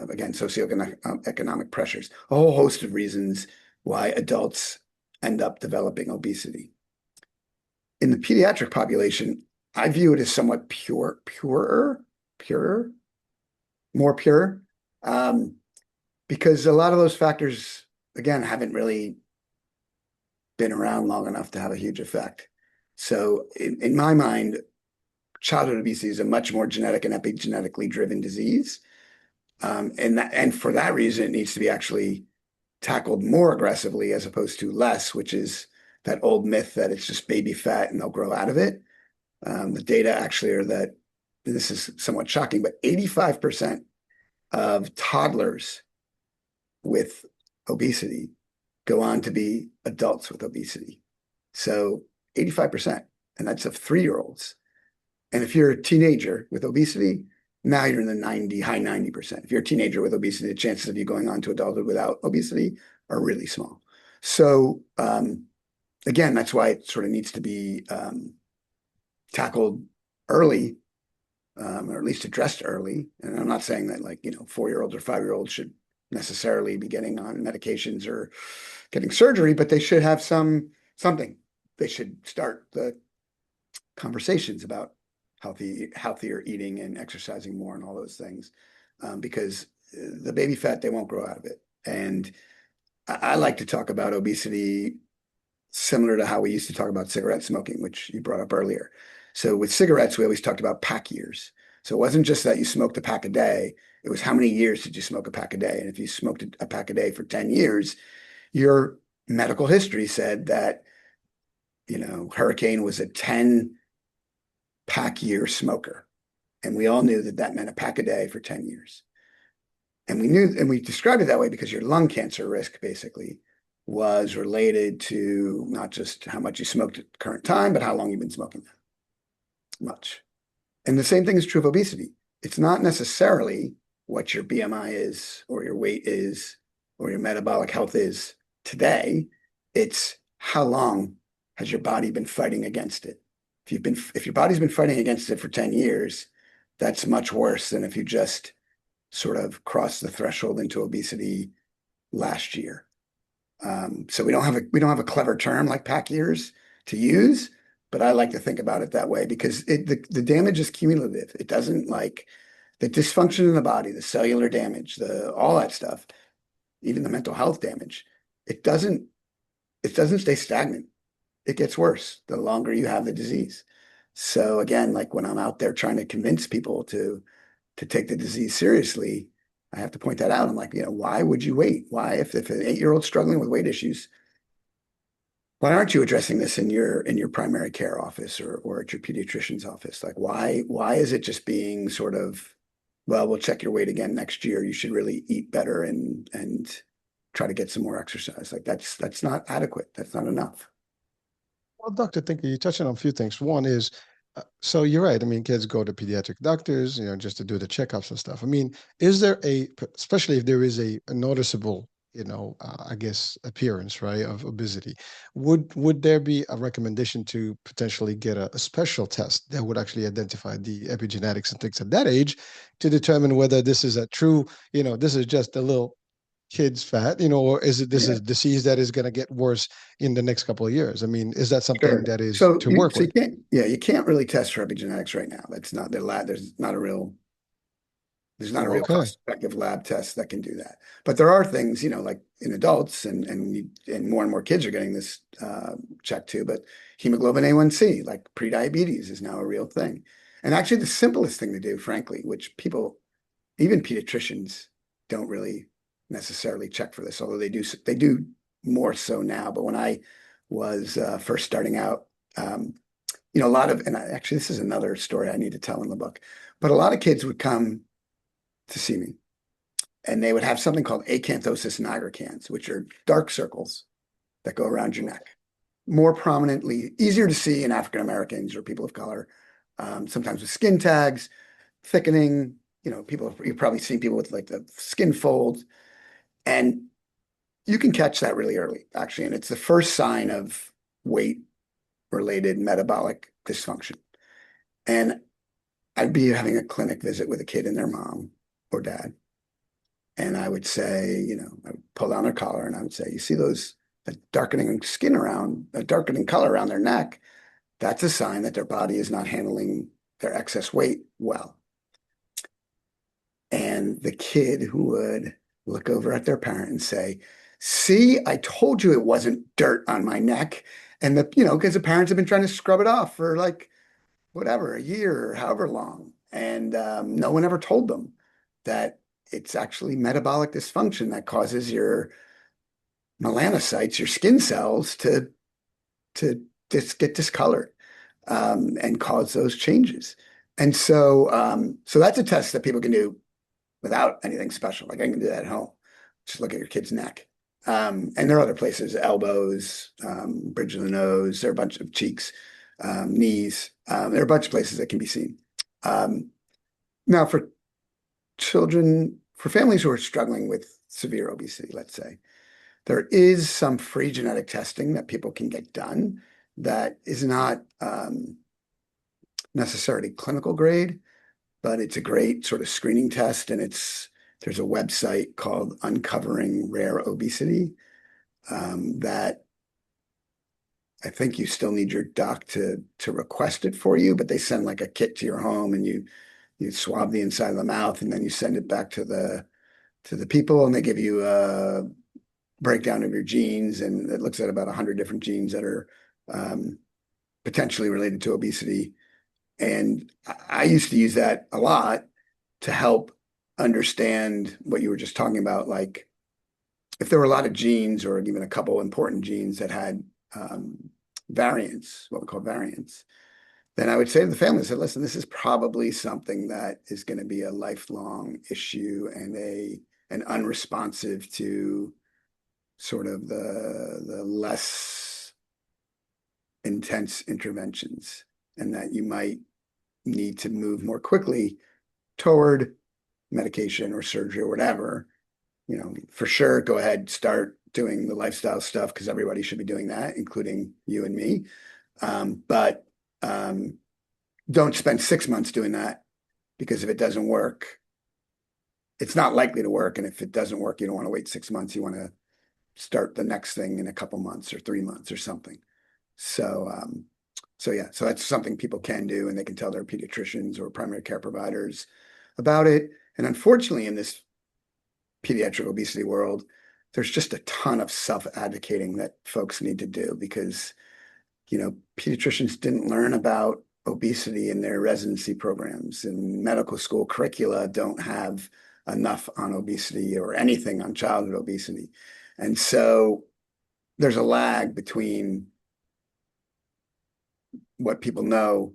again, socioeconomic pressures, a whole host of reasons why adults end up developing obesity. In the pediatric population, I view it as somewhat purer, more pure, um, because a lot of those factors, again, haven't really been around long enough to have a huge effect. So in my mind, childhood obesity is a much more genetic and epigenetically driven disease. And for that reason, it needs to be actually tackled more aggressively as opposed to less, which is that old myth that it's just baby fat and they'll grow out of it. The data actually are that, this is somewhat shocking, but 85% of toddlers with obesity go on to be adults with obesity. So 85%, and that's of 3-year-olds. And if you're a teenager with obesity, now you're in the high 90%. If you're a teenager with obesity, the chances of you going on to adulthood without obesity are really small. So again, that's why it sort of needs to be tackled early, or at least addressed early. And I'm not saying that, like, 4-year-olds or 5-year-olds should necessarily be getting on medications or getting surgery, but they should have something. They should start the conversations about healthier eating and exercising more and all those things, because the baby fat, they won't grow out of it. And I like to talk about obesity similar to how we used to talk about cigarette smoking, which you brought up earlier. So with cigarettes, we always talked about pack years. So it wasn't just that you smoked a pack a day, it was how many years did you smoke a pack a day? And if you smoked a pack a day for 10 years, your medical history said that, Hurricane was a 10 pack year smoker. And we all knew that that meant a pack a day for 10 years. And we described it that way because your lung cancer risk basically was related to not just how much you smoked at the current time, but how long you've been smoking that much. And the same thing is true of obesity. It's not necessarily what your BMI is or your weight is or your metabolic health is today. It's how long has your body been fighting against it. If your body's been fighting against it for 10 years, that's much worse than if you just sort of crossed the threshold into obesity last year. So we don't have a clever term like pack years to use, but I like to think about it that way because the damage is cumulative. It doesn't, like, the dysfunction in the body, the cellular damage, all that stuff, even the mental health damage. It doesn't stay stagnant. It gets worse the longer you have the disease. So again, like when I'm out there trying to convince people to take the disease seriously, I have to point that out. I'm like, why would you wait? Why, if an 8-year-old struggling with weight issues, why aren't you addressing this in your primary care office or at your pediatrician's office? Like, why is it just being sort of, well, we'll check your weight again next year. You should really eat better and try to get some more exercise. Like that's not adequate. That's not enough. Well, Dr. Tinker, you touched on a few things. One is, so you're right. I mean, kids go to pediatric doctors, just to do the checkups and stuff. I mean, is there especially if there is a noticeable, I guess, appearance, right, of obesity, would there be a recommendation to potentially get a special test that would actually identify the epigenetics and things at that age to determine whether this is a true, this is just a little kids fat, or is it this Yeah, is disease that is going to get worse in the next couple of years? I mean, is that something sure. that is So to work you with? can't, yeah, you can't really test for epigenetics right now. That's not their lab. There's not a Oh, real okay. cost-effective lab test that can do that. But there are things, like in adults, and more and more kids are getting this checked too. But hemoglobin A1C, like prediabetes, is now a real thing. And actually the simplest thing to do, frankly, which people, even pediatricians don't really necessarily check for this, although they do more so now. But when I was first starting out, a lot of, and actually this is another story I need to tell in the book, but a lot of kids would come to see me and they would have something called acanthosis nigricans, which are dark circles that go around your neck. More prominently, easier to see in African Americans or people of color, sometimes with skin tags, thickening. You've probably seen people with like the skin folds, and you can catch that really early, actually. And it's the first sign of weight-related metabolic dysfunction. And I'd be having a clinic visit with a kid and their mom or dad. And I would say, I would pull down their collar and I would say, you see those darkening skin around, a darkening color around their neck? That's a sign that their body is not handling their excess weight well. And the kid who would look over at their parent and say, see, I told you it wasn't dirt on my neck. And because the parents have been trying to scrub it off for like whatever, a year or however long. And no one ever told them that it's actually metabolic dysfunction that causes your melanocytes, your skin cells, to get discolored and cause those changes. And so that's a test that people can do without anything special. Like I can do that at home. Just look at your kid's neck. And there are other places, elbows, bridge of the nose, there are a bunch of cheeks, knees. There are a bunch of places that can be seen. Now for families who are struggling with severe obesity, let's say, there is some free genetic testing that people can get done that is not necessarily clinical grade, but it's a great sort of screening test. And there's a website called Uncovering Rare Obesity that I think you still need your doc to request it for you, but they send like a kit to your home and you swab the inside of the mouth and then you send it back to the people and they give you a breakdown of your genes, and it looks at about 100 different genes that are potentially related to obesity. And I used to use that a lot to help understand what you were just talking about, like if there were a lot of genes or even a couple important genes that had variants, what we call variants, then I would say to the family, I said, listen, this is probably something that is going to be a lifelong issue and an unresponsive to sort of the less intense interventions, and that you might need to move more quickly toward medication or surgery or whatever. For sure, go ahead, start doing the lifestyle stuff because everybody should be doing that, including you and me. But don't spend 6 months doing that, because if it doesn't work, it's not likely to work. And if it doesn't work, you don't want to wait 6 months. You want to start the next thing in a couple months or 3 months or something. So that's something people can do, and they can tell their pediatricians or primary care providers about it. And unfortunately, in this pediatric obesity world, there's just a ton of self-advocating that folks need to do, because pediatricians didn't learn about obesity in their residency programs, and medical school curricula don't have enough on obesity or anything on childhood obesity. And so there's a lag between what people know,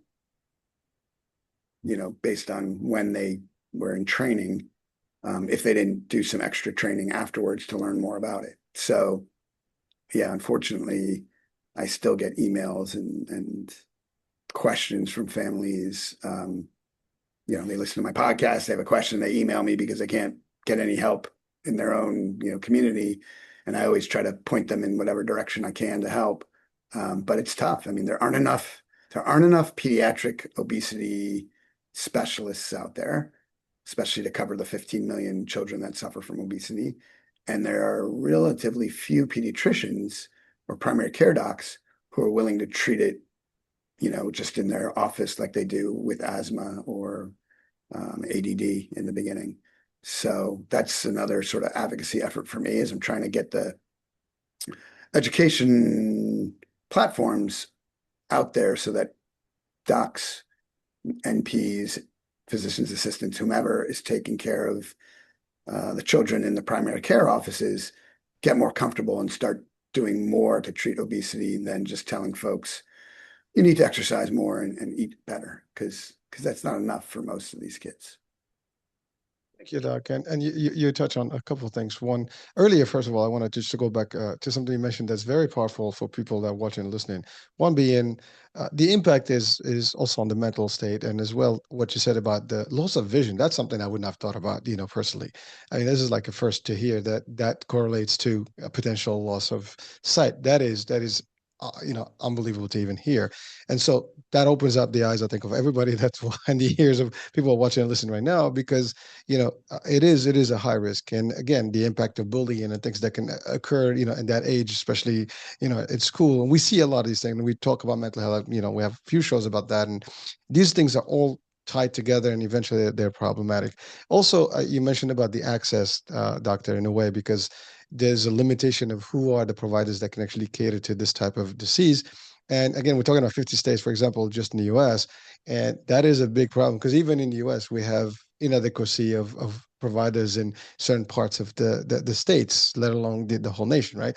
based on when they were in training, if they didn't do some extra training afterwards to learn more about it. So yeah, unfortunately, I still get emails and questions from families. They listen to my podcast, they have a question, they email me because they can't get any help in their own, community. And I always try to point them in whatever direction I can to help. But it's tough. I mean, there aren't enough pediatric obesity specialists out there, especially to cover the 15 million children that suffer from obesity. And there are relatively few pediatricians or primary care docs who are willing to treat it, just in their office like they do with asthma or ADD in the beginning. So that's another sort of advocacy effort for me, is I'm trying to get the education platforms out there so that docs NPs, physician's assistants, whomever is taking care of the children in the primary care offices get more comfortable and start doing more to treat obesity than just telling folks you need to exercise more and eat better because that's not enough for most of these kids. Thank you, Doc. And you touch on a couple of things. One, earlier, first of all, I wanted just to go back to something you mentioned that's very powerful for people that are watching and listening. One being the impact is also on the mental state, and as well what you said about the loss of vision. That's something I wouldn't have thought about, personally. I mean, this is like a first to hear that that correlates to a potential loss of sight. That is. Unbelievable to even hear. And so that opens up the eyes, I think, of everybody that's in the ears of people watching and listening right now, because it is a high risk. And again, the impact of bullying and things that can occur in that age, especially at school. And we see a lot of these things, and we talk about mental health. We have a few shows about that, and these things are all tied together, and eventually they're problematic. Also, you mentioned about the access, doctor, in a way, because there's a limitation of who are the providers that can actually cater to this type of disease. And again, we're talking about 50 states, for example, just in the US. And that is a big problem, because even in the US, we have inadequacy of providers in certain parts of the states, let alone the whole nation, right?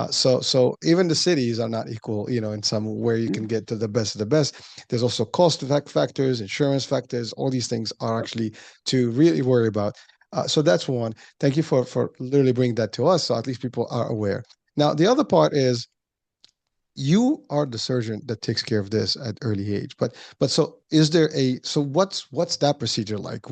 So even the cities are not equal, in some where you can Mm. get to the best of the best. There's also cost factors, insurance factors. All these things are actually to really worry about. So that's one. Thank you for literally bringing that to us, so at least people are aware. Now, the other part is you are the surgeon that takes care of this at early age, but so is there what's that procedure like?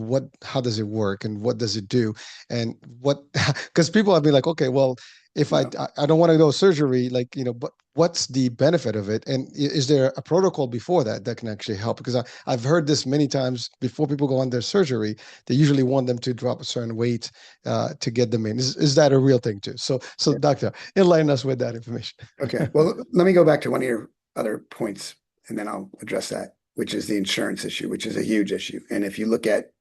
How does it work, and what does it do? And what because people have been like, okay, well, if i Yeah. i I don't want to go surgery, like, but what's the benefit of it? And is there a protocol before that can actually help? Because I've heard this many times. Before people go on their surgery, they usually want them to drop a certain weight to get them in. Is that a real thing too? So Yeah. doctor, enlighten us with that information. Okay. Well, let me go back to one of your other points, and then I'll address that, which is the insurance issue, which is a huge issue. And if you look at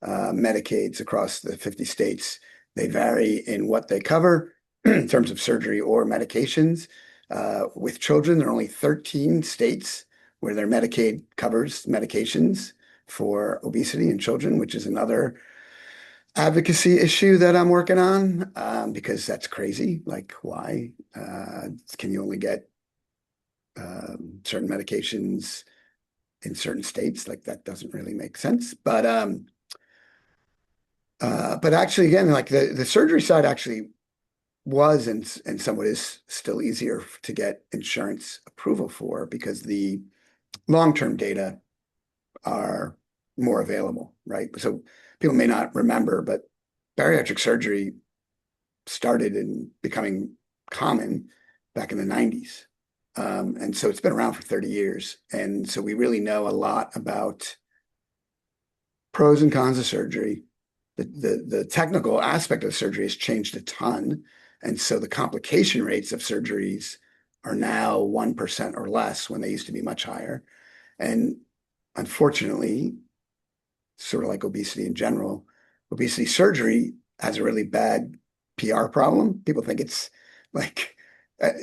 Medicaids across the 50 states, they vary in what they cover in terms of surgery or medications. With children, there are only 13 states where their Medicaid covers medications for obesity in children, which is another advocacy issue that I'm working on, because that's crazy. Like, why can you only get certain medications in certain states? Like, that doesn't really make sense. But actually, again, like the surgery side actually was and somewhat is still easier to get insurance approval for, because the long-term data are more available, right? So people may not remember, but bariatric surgery started in becoming common back in the 90s. And so it's been around for 30 years. And so we really know a lot about pros and cons of surgery. The technical aspect of surgery has changed a ton. And so the complication rates of surgeries are now 1% or less when they used to be much higher. And unfortunately, sort of like obesity in general, obesity surgery has a really bad PR problem. People think it's like,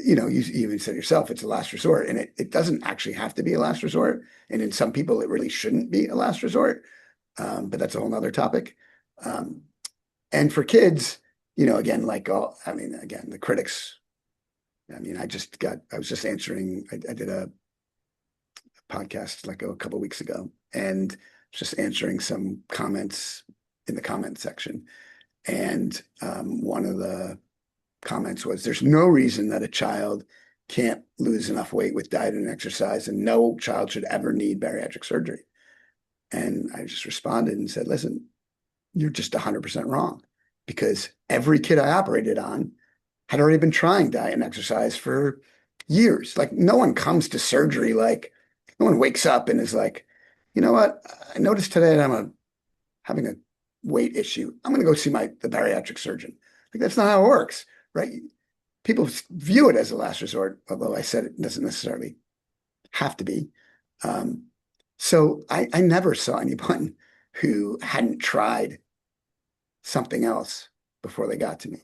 you even said yourself, it's a last resort, and it doesn't actually have to be a last resort. And in some people, it really shouldn't be a last resort. But that's a whole nother topic. Um, and for kids, again, again, the critics, I was just answering, I did a podcast like a couple of weeks ago, and just answering some comments in the comment section. And one of the comments was, there's no reason that a child can't lose enough weight with diet and exercise, and no child should ever need bariatric surgery. And I just responded and said, listen, you're just 100% wrong, because every kid I operated on had already been trying diet and exercise for years. Like, no one comes to surgery, like, no one wakes up and is like, you know what? I noticed today that having a weight issue. I'm going to go see the bariatric surgeon. Like, that's not how it works, right? People view it as a last resort, although I said it doesn't necessarily have to be. Um, so I never saw anyone who hadn't tried something else before they got to me.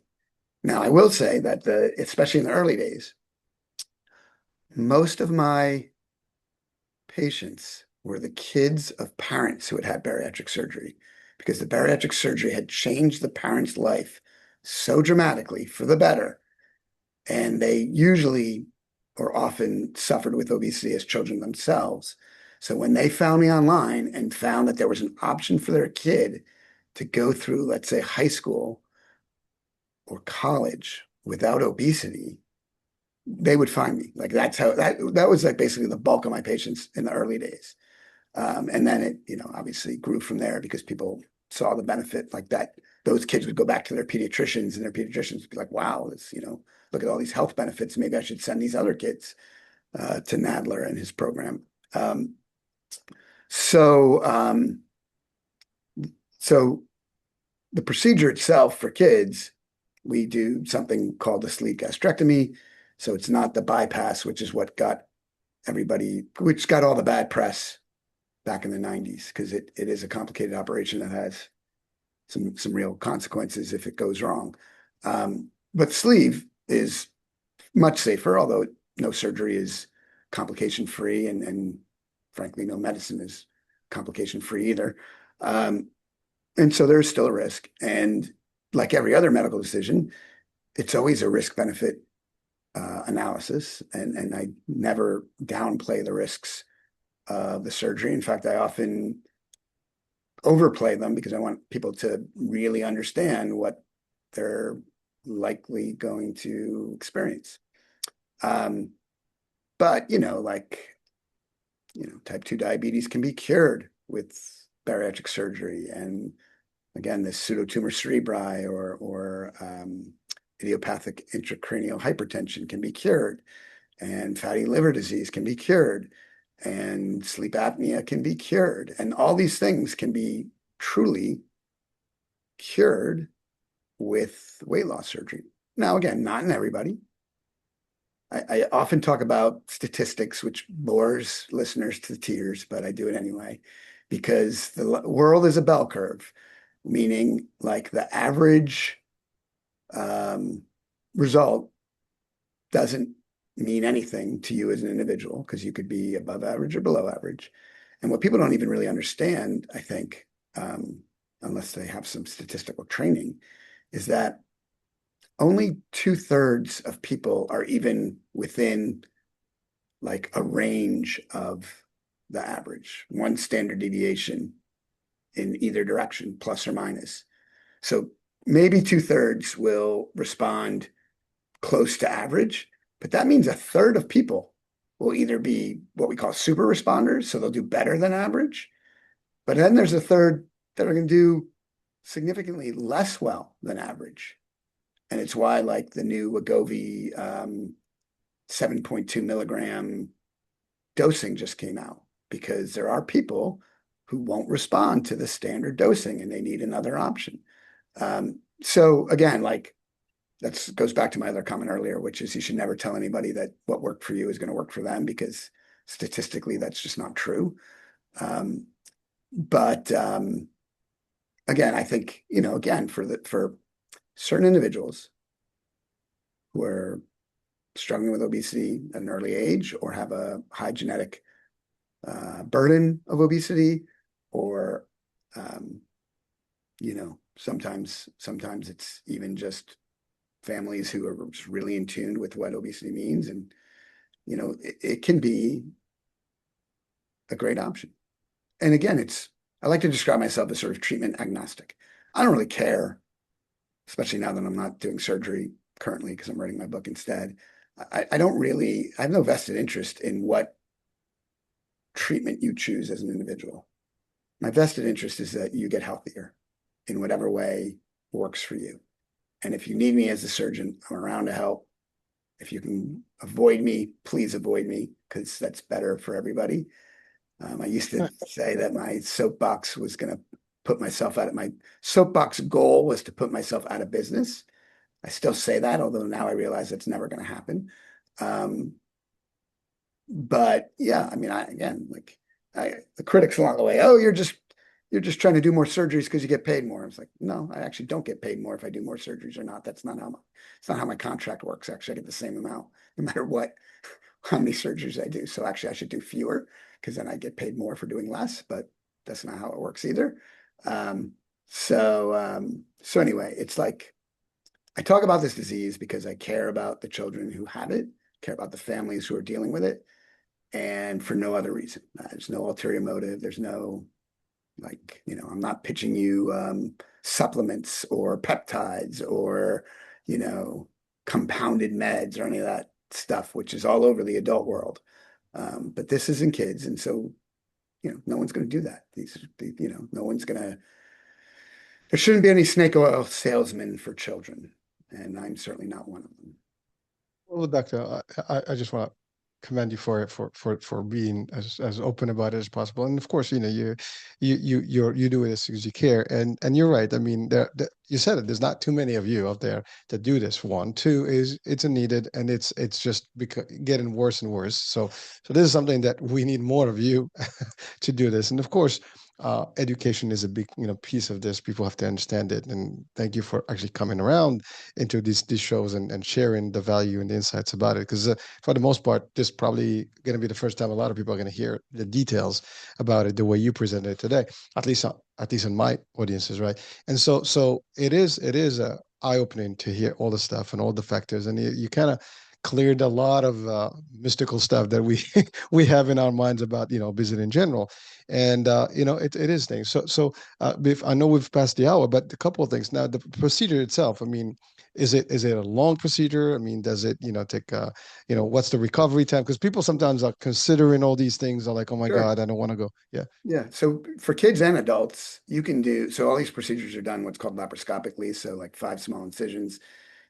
Now, I will say that especially in the early days, most of my patients were the kids of parents who had had bariatric surgery, because the bariatric surgery had changed the parent's life so dramatically for the better. And they usually or often suffered with obesity as children themselves. So when they found me online and found that there was an option for their kid to go through, let's say, high school or college without obesity, they would find me. Like that's how that was like basically the bulk of my patients in the early days. And then it, obviously grew from there because people saw the benefit like that. Those kids would go back to their pediatricians and their pediatricians would be like, wow, look at all these health benefits. Maybe I should send these other kids to Nadler and his program. Um, so, um, so the procedure itself for kids, we do something called a sleeve gastrectomy. So it's not the bypass, which is what which got all the bad press back in the 90s, because it is a complicated operation that has some real consequences if it goes wrong. But sleeve is much safer, although no surgery is complication free, and frankly, no medicine is complication free either. And so there's still a risk. And like every other medical decision, it's always a risk benefit analysis. And I never downplay the risks of the surgery. In fact, I often overplay them because I want people to really understand what they're likely going to experience. But, type 2 diabetes can be cured with bariatric surgery. And again, this pseudotumor cerebri or idiopathic intracranial hypertension can be cured, and fatty liver disease can be cured, and sleep apnea can be cured. And all these things can be truly cured with weight loss surgery. Now, again, not in everybody. I often talk about statistics, which bores listeners to tears, but I do it anyway, because the world is a bell curve, meaning like the average result doesn't mean anything to you as an individual, because you could be above average or below average. And what people don't even really understand, I think, unless they have some statistical training, is that only 2/3 of people are even within like a range of the average, one standard deviation in either direction, plus or minus. So maybe 2/3 will respond close to average, but that means 1/3 of people will either be what we call super responders, so they'll do better than average, but then there's 1/3 that are going to do significantly less well than average. And it's why like the new Wegovy 7.2 milligram dosing just came out, because there are people who won't respond to the standard dosing and they need another option. So again, like that goes back to my other comment earlier, which is you should never tell anybody that what worked for you is going to work for them, because statistically that's just not true. But again, I think, again, for certain individuals who are struggling with obesity at an early age or have a high genetic burden of obesity, or sometimes it's even just families who are just really in tune with what obesity means, and it can be a great option. And again, I like to describe myself as sort of treatment agnostic. I don't really care, especially now that I'm not doing surgery currently because I'm writing my book instead. I have no vested interest in what treatment you choose as an individual. My vested interest is that you get healthier in whatever way works for you. And if you need me as a surgeon, I'm around to help. If you can avoid me, please avoid me, because that's better for everybody. I used to say that my soapbox goal was to put myself out of business. I still say that, although now I realize it's never going to happen. But yeah, I mean, the critics along the way, oh, you're just trying to do more surgeries because you get paid more. I was like, no, I actually don't get paid more if I do more surgeries or not. It's not how my contract works. Actually, I get the same amount no matter how many surgeries I do. So actually, I should do fewer because then I get paid more for doing less, but that's not how it works either. So anyway, it's like I talk about this disease because I care about the children who have it, care about the families who are dealing with it, and for no other reason. There's no ulterior motive. There's no like, I'm not pitching you supplements or peptides or, compounded meds or any of that stuff, which is all over the adult world. But this is in kids. And so, no one's going to do that. No one's going to, there shouldn't be any snake oil salesmen for children. And I'm certainly not one of them. Well, doctor, I just want to commend you for being as open about it as possible. And of course, you do it as soon as you care. And you're right. I mean, you said it. There's not too many of you out there that do this. One, two is it's a needed, and it's just getting worse and worse. So this is something that we need more of you to do this. And of course, education is a big piece of this. People have to understand it. And thank you for actually coming around into these shows and sharing the value and the insights about it. Because for the most part, this is probably going to be the first time a lot of people are going to hear the details about it the way you presented it today. At least in my audiences, right? And so it is eye-opening to hear all the stuff and all the factors, and you kind of cleared a lot of mystical stuff that we we have in our minds about obesity in general. And it is things. If I know we've passed the hour, but a couple of things now. The procedure itself, I mean, is it a long procedure? I mean, does it take what's the recovery time? Because people sometimes are considering all these things, are like, oh my Sure. God, I don't want to go. Yeah. Yeah. So for kids and adults, you can do, so all these procedures are done what's called laparoscopically. So like 5 small incisions.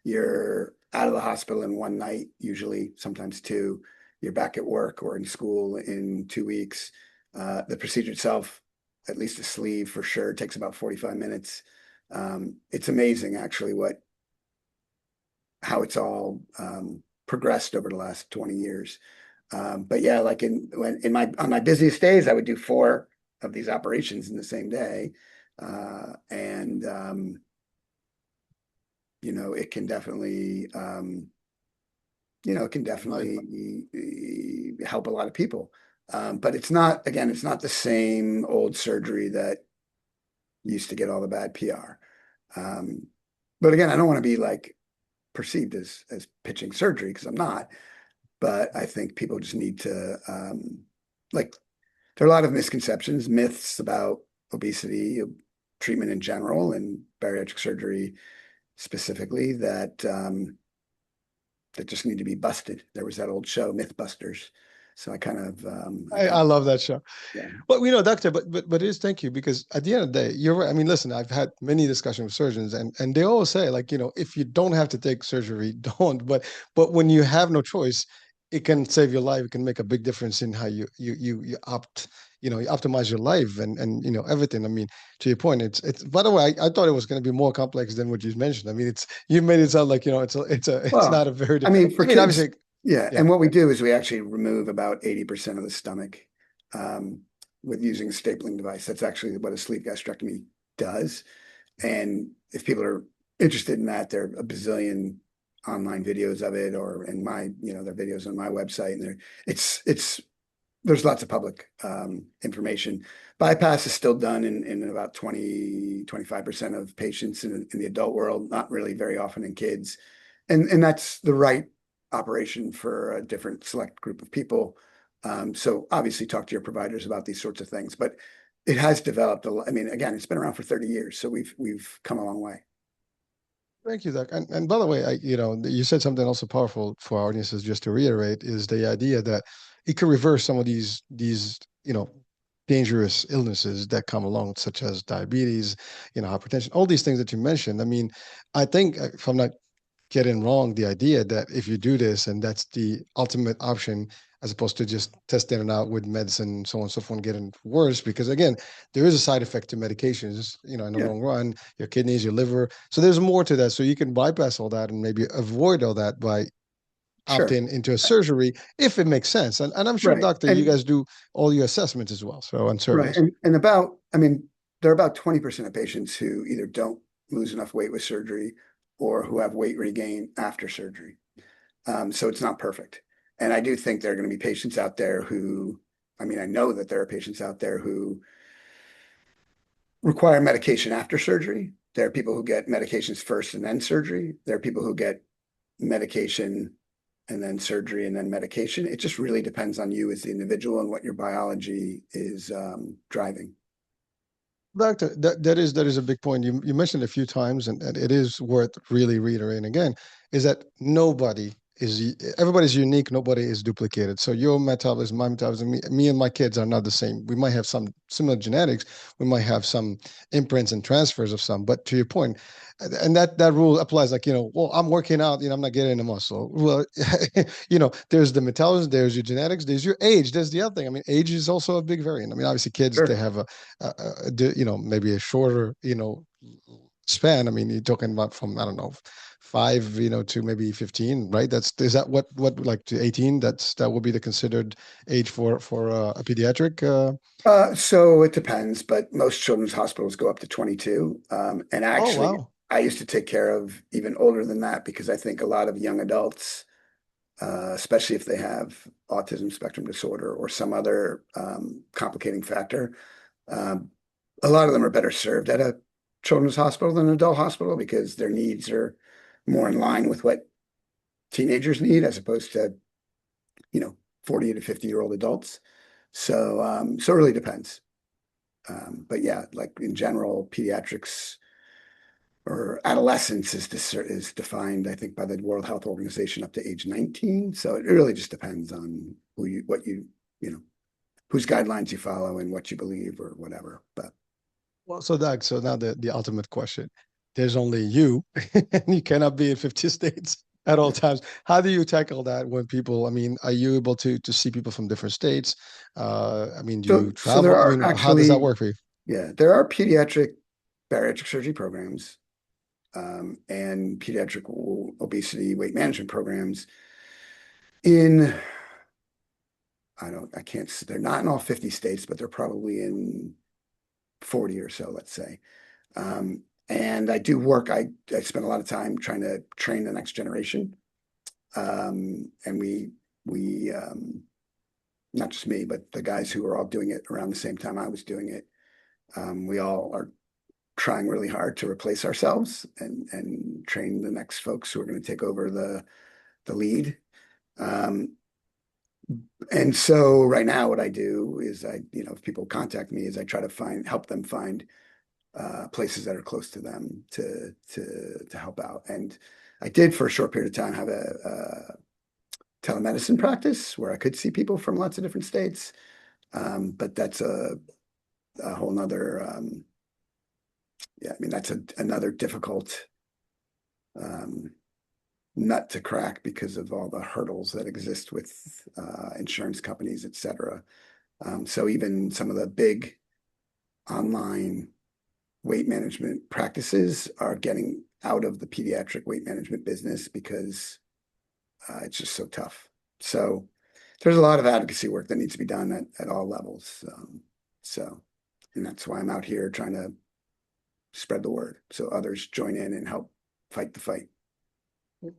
You're out of the hospital in one night, usually, sometimes two. You're back at work or in school in 2 weeks. The procedure itself, at least a sleeve for sure, takes about 45 minutes. It's amazing, actually, how it's all progressed over the last 20 years. But yeah, like on my busiest days, I would do 4 of these operations in the same day. And it can definitely, Right. help a lot of people. But it's not, again, it's not the same old surgery that used to get all the bad PR. But again, I don't want to be like perceived as pitching surgery because I'm not. But I think people just need to, like, there are a lot of misconceptions, myths about obesity, treatment in general, and bariatric surgery specifically that just need to be busted. There was that old show, Mythbusters. So I kind of, I love that show. yeah, But doctor, but it is, thank you, because at the end of the day, you're right. I mean, listen, I've had many discussions with surgeons, and they always say, like, if you don't have to take surgery, don't. But when you have no choice, it can save your life. It can make a big difference in how you opt, you optimize your life and everything. I mean, to your point, it's. By the way, I thought it was going to be more complex than what you mentioned. I mean, you made it sound like it's well, not a very. I mean, for I mean, kids, obviously, yeah. yeah. And what we do is we actually remove about 80% of the stomach um, with using a stapling device. That's actually what a sleeve gastrectomy does. And if people are interested in that, there are a bazillion online videos of it, or in there are videos on my website, and it's there's lots of public information. Bypass is still done in about 25% of patients in the adult world, not really very often in kids. And that's the right operation for a different select group of people. So obviously talk to your providers about these sorts of things, but it has developed I mean, again, it's been around for 30 years, so we've come a long way. Thank you, Zach. And by the way, you said something also powerful for our audiences, just to reiterate, is the idea that it could reverse some of these dangerous illnesses that come along, such as diabetes, hypertension, all these things that you mentioned. I mean, I think if I'm not getting wrong the idea that if you do this and that's the ultimate option, as opposed to just testing it out with medicine, so on and so forth, and getting worse. Because again, there is a side effect to medications, in the Yeah, long run, your kidneys, your liver. So there's more to that. So you can bypass all that and maybe avoid all that by sure. opting into a surgery if it makes sense. And I'm sure, Right. doctor, you And guys do all your assessments as well. So on right. surveys. And I mean, there are about 20% of patients who either don't lose enough weight with surgery or who have weight regain after surgery. So it's not perfect. And I do think there are going to be patients out there who, I mean, I know that there are patients out there who require medication after surgery. There are people who get medications first and then surgery. There are people who get medication and then surgery and then medication. It just really depends on you as the individual and what your biology is driving. Doctor, that is a big point. You mentioned a few times, and it is worth really reiterating again, is that everybody's unique, nobody is duplicated. So your metabolism, my metabolism, me and my kids are not the same. We might have some similar genetics, we might have some imprints and transfers of some, but to your point, and that rule applies like, well, I'm working out, I'm not getting the muscle. Well, there's the metabolism, there's your genetics, there's your age, there's the other thing. I mean, age is also a big variant. I mean, obviously kids, they Sure. have maybe a shorter, span. I mean, you're talking about from, I don't know, 5, to maybe 15, right? Is that what like to 18? That would be the considered age for a pediatric. So it depends, but most children's hospitals go up to 22. And Oh, actually, wow. I used to take care of even older than that because I think a lot of young adults, especially if they have autism spectrum disorder or some other complicating factor, um, a lot of them are better served at a children's hospital than an adult hospital because their needs are more in line with what teenagers need as opposed to, you know, 40 to 50-year-old adults. So it really depends. But yeah, like in general, pediatrics or adolescence is defined, I think, by the World Health Organization up to age 19. So it really just depends on you know, whose guidelines you follow and what you believe or whatever. But Well, so Doug, so now the ultimate question. There's only you, and you cannot be in 50 states at all times. How do you tackle that when people, I mean, are you able to see people from different states? I mean, do you so there travel? I are mean, how does that actually, work for you? yeah, there are pediatric bariatric surgery programs and pediatric obesity weight management programs in, I can't, they're not in all 50 states, but they're probably in 40 or so, let's say. And I do work, I spend a lot of time trying to train the next generation. And not just me, but the guys who are all doing it around the same time I was doing it, we all are trying really hard to replace ourselves and train the next folks who are going to take over the lead. Um, and so right now what I do is if people contact me is I try to help them find places that are close to them to help out. And I did for a short period of time have a telemedicine practice where I could see people from lots of different states. But that's a whole nother, yeah, I mean, that's another difficult um, nut to crack because of all the hurdles that exist with insurance companies, et cetera. So even some of the big online weight management practices are getting out of the pediatric weight management business because it's just so tough. So there's a lot of advocacy work that needs to be done at all levels. So, and that's why I'm out here trying to spread the word so others join in and help fight the fight.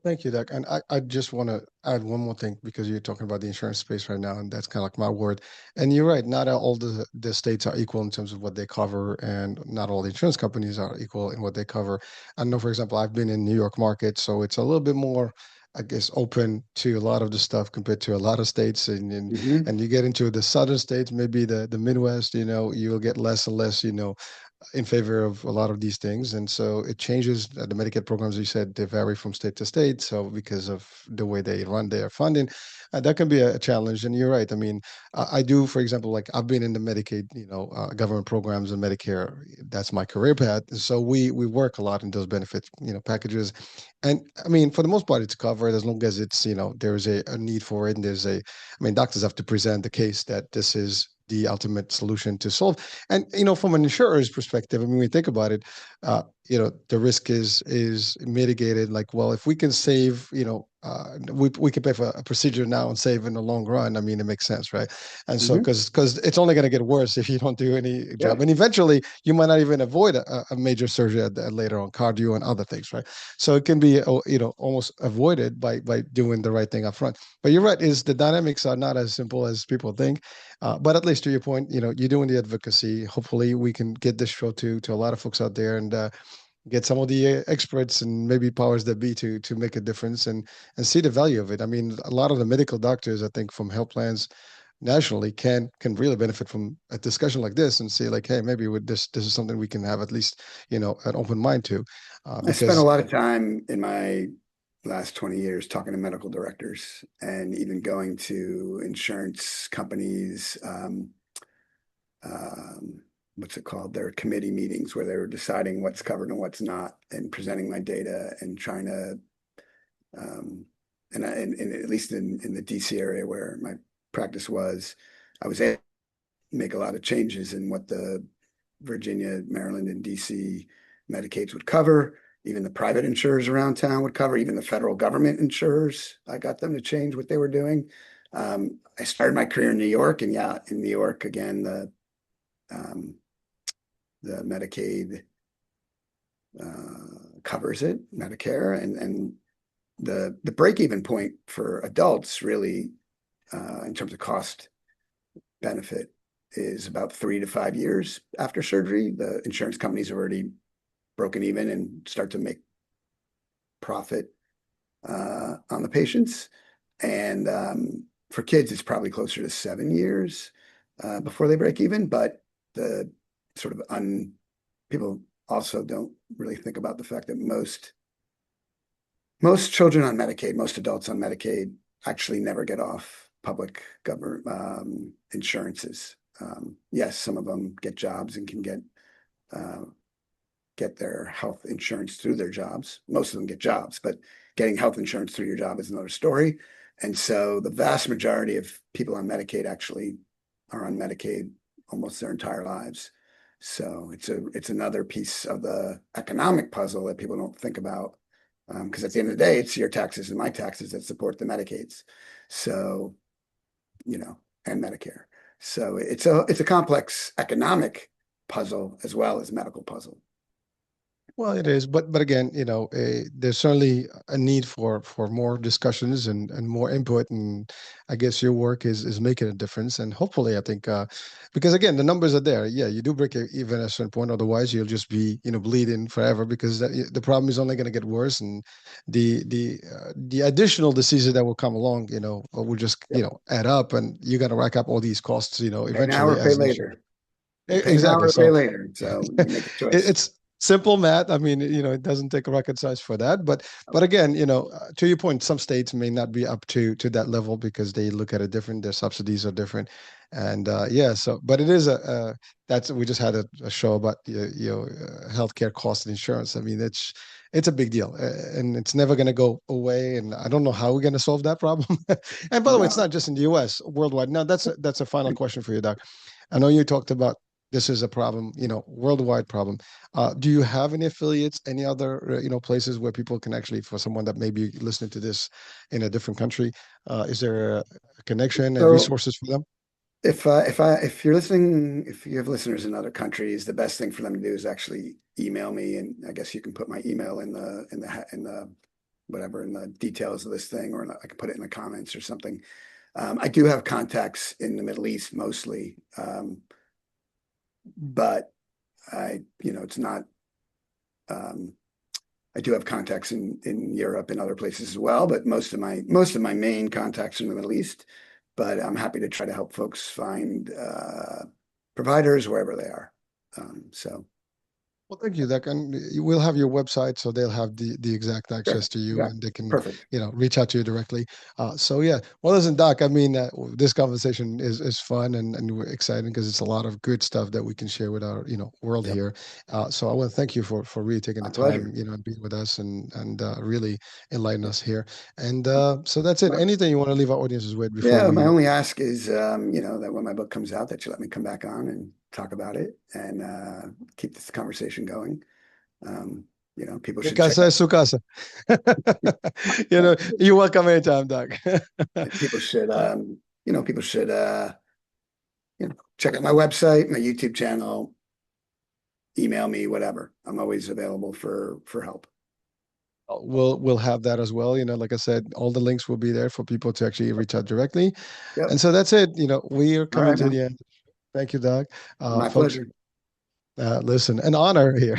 Thank you, Doc. And I just want to add one more thing because you're talking about the insurance space right now, and that's kind of like my word. And you're right, not all the states are equal in terms of what they cover, and not all the insurance companies are equal in what they cover. I know, for example, I've been in New York market, so it's a little bit more, I guess, open to a lot of the stuff compared to a lot of states. And Hmm. you get into the southern states, maybe the Midwest, you'll get less and less, in favor of a lot of these things. And so it changes. The Medicaid programs, you said, they vary from state to state. So because of the way they run their funding, that can be a challenge. And you're right. I mean, I do, for example, like I've been in the Medicaid, government programs and Medicare. That's my career path. And so we work a lot in those benefits, packages. And I mean, for the most part, it's covered as long as it's, there's a need for it. And I mean, doctors have to present the case that this is the ultimate solution to solve. And from an insurer's perspective, I mean, when we think about it, the risk is mitigated. Like, well, if we can save, we can pay for a procedure now and save in the long run. I mean, it makes sense, right? And so, Hmm. because it's only going to get worse if you don't do any job, Yep. and eventually you might not even avoid a major surgery later on, cardio and other things, right? So it can be, almost avoided by doing the right thing up front. But you're right, is the dynamics are not as simple as people think. But at least to your point, you're doing the advocacy. Hopefully, we can get this show to a lot of folks out there, and get some of the experts and maybe powers that be to make a difference and see the value of it. I mean, a lot of the medical doctors, I think, from health plans nationally can really benefit from a discussion like this and say like, hey, maybe with this is something we can have at least an open mind to, I spent a because lot of time in my last 20 years talking to medical directors and even going to insurance companies, um, what's it called? Their committee meetings where they were deciding what's covered and what's not, and presenting my data and trying to, um, and at least in the DC area where my practice was, I was able to make a lot of changes in what the Virginia, Maryland, and DC Medicaids would cover. Even the private insurers around town would cover, even the federal government insurers. I got them to change what they were doing. I started my career in New York, and yeah, in New York, again, um, the Medicaid covers it, Medicare, and the break-even point for adults really, in terms of cost benefit, is about 3 to 5 years after surgery. The insurance companies have already broken even and start to make profit on the patients. And for kids, it's probably closer to 7 years before they break even. But the sort of people also don't really think about the fact that most children on Medicaid, most adults on Medicaid actually never get off public government insurances. Yes, some of them get jobs and can uh, get their health insurance through their jobs. Most of them get jobs, but getting health insurance through your job is another story. And so the vast majority of people on Medicaid actually are on Medicaid almost their entire lives. So it's another piece of the economic puzzle that people don't think about. Because at the end of the day, it's your taxes and my taxes that support the Medicaids. So, and Medicare. So it's a complex economic puzzle as well as medical puzzle. well, it is, but again, there's certainly a need for more discussions and more input, and I guess your work is making a difference, and hopefully, I think, because again, the numbers are there. Yeah, you do break even at a certain point, otherwise you'll just be bleeding forever because the problem is only going to get worse, and the additional diseases that will come along, will just Yep. add up, and you got to rack up all these costs, Pay now eventually or pay as insurance. later. Pay now Exactly. or pay So later. So you make a choice. it's simple math. I mean, it doesn't take a rocket science for that. But again, to your point, some states may not be up to that level because they look at it different. Their subsidies are different, and yeah. So, but it is that's we just had a show about healthcare cost and insurance. I mean, it's a big deal, and it's never going to go away. And I don't know how we're going to solve that problem. And by the way, it's No. not just in the U.S., worldwide. Now, that's a final question for you, Doc. I know you talked about this is a problem, worldwide problem. Do you have any affiliates, any other, places where people can actually, for someone that may be listening to this in a different country, is there a connection and So resources for them? if you're listening, if you have listeners in other countries, the best thing for them to do is actually email me, and I guess you can put my email in the whatever in the details of this thing, or I can put it in the comments or something. I do have contacts in the Middle East mostly, but it's not. Um, I do have contacts in Europe and other places as well, but most of my main contacts are in the Middle East. But I'm happy to try to help folks find providers wherever they are. So Well, thank you, Doc. And you will have your website, so they'll have the exact sure, access to you, yeah, and they can, perfect. reach out to you directly. So yeah. Well, listen, Doc. I mean, this conversation is fun and we're exciting because it's a lot of good stuff that we can share with our, world Yep, here. So I want to thank you for really taking the my time, pleasure. and being with us and really enlighten us here. And so that's it. Well, Anything you want to leave our audiences with before yeah, my we? only ask is, that when my book comes out, that you let me come back on and talk about it and keep this conversation going. Um, people Mi should check casa out. es su casa. You're welcome anytime, Doc. People should, people should, check out my website, my YouTube channel, email me, whatever. I'm always available for help. We'll have that as well. Like I said, all the links will be there for people to actually reach out directly. Yep. And so that's it. We are All coming right, to the man. end. Thank you, Doc. My Folks, pleasure. listen, an honor here.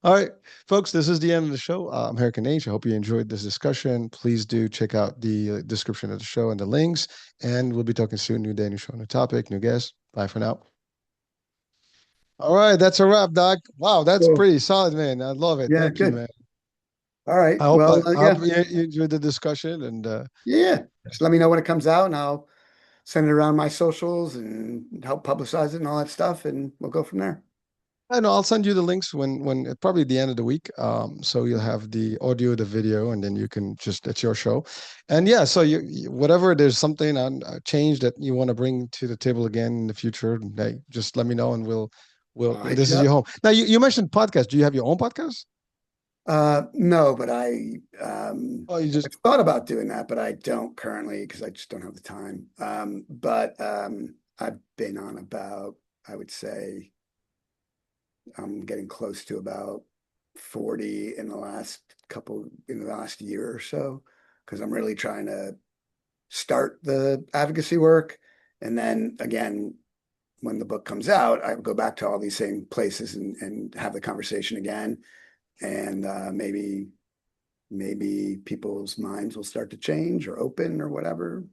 All right, folks, this is the end of the show. I'm Hurricane H. I hope you enjoyed this discussion. Please do check out the description of the show and the links. And we'll be talking soon. New day, new show, new topic, new guest. Bye for now. All right, that's a wrap, Doc. Wow, that's Cool. pretty solid, man. I love it. Yeah, Thank you, good. man. All right. I hope I, Well, I hope yeah, you enjoyed the discussion. And yeah. Just let me know when it comes out, and I'll send it around my socials and help publicize it and all that stuff, and we'll go from there. I know I'll send you the links when probably the end of the week. So you'll have the audio, the video, and then you can just it's your show. And yeah, so whatever there's something on change that you want to bring to the table again in the future, hey, just let me know and we'll I'll hit this you is your up. home. Now you mentioned podcast. Do you have your own podcast? No, but Oh, you just I've thought about doing that, but I don't currently because I just don't have the time. But I've been on about, I would say, I'm getting close to about 40 in the last year or so, because I'm really trying to start the advocacy work. And then again, when the book comes out, I go back to all these same places and have the conversation again. And maybe people's minds will start to change or open or whatever.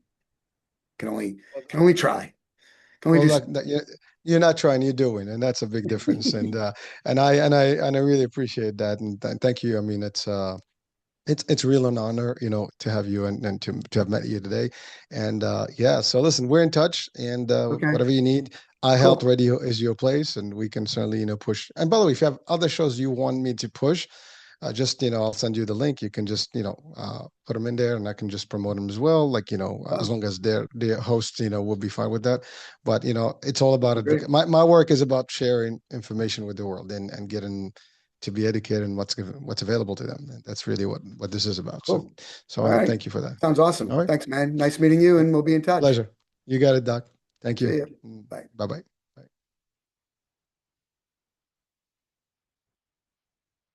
Can only try. Can only well, just you're not trying, you're doing, and that's a big difference. And I really appreciate that, and thank you. I mean, it's real an honor, to have you and to have met you today. And yeah, so listen, we're in touch, and okay, whatever you need, iHealth cool. Radio is your place, and we can certainly push. And by the way, if you have other shows you want me to push, just I'll send you the link. You can just put them in there, and I can just promote them as well. Like as Oh, long as their hosts will be fine with that. But it's all about great. it. My work is about sharing information with the world and getting to be educated in what's available to them. And that's really what this is about. So Cool. so I All want to right. thank you for that. Sounds awesome. All right, Thanks, man. Nice meeting you, and we'll be in touch. pleasure. You got it, Doc. Thank you. See you. Bye. Bye bye.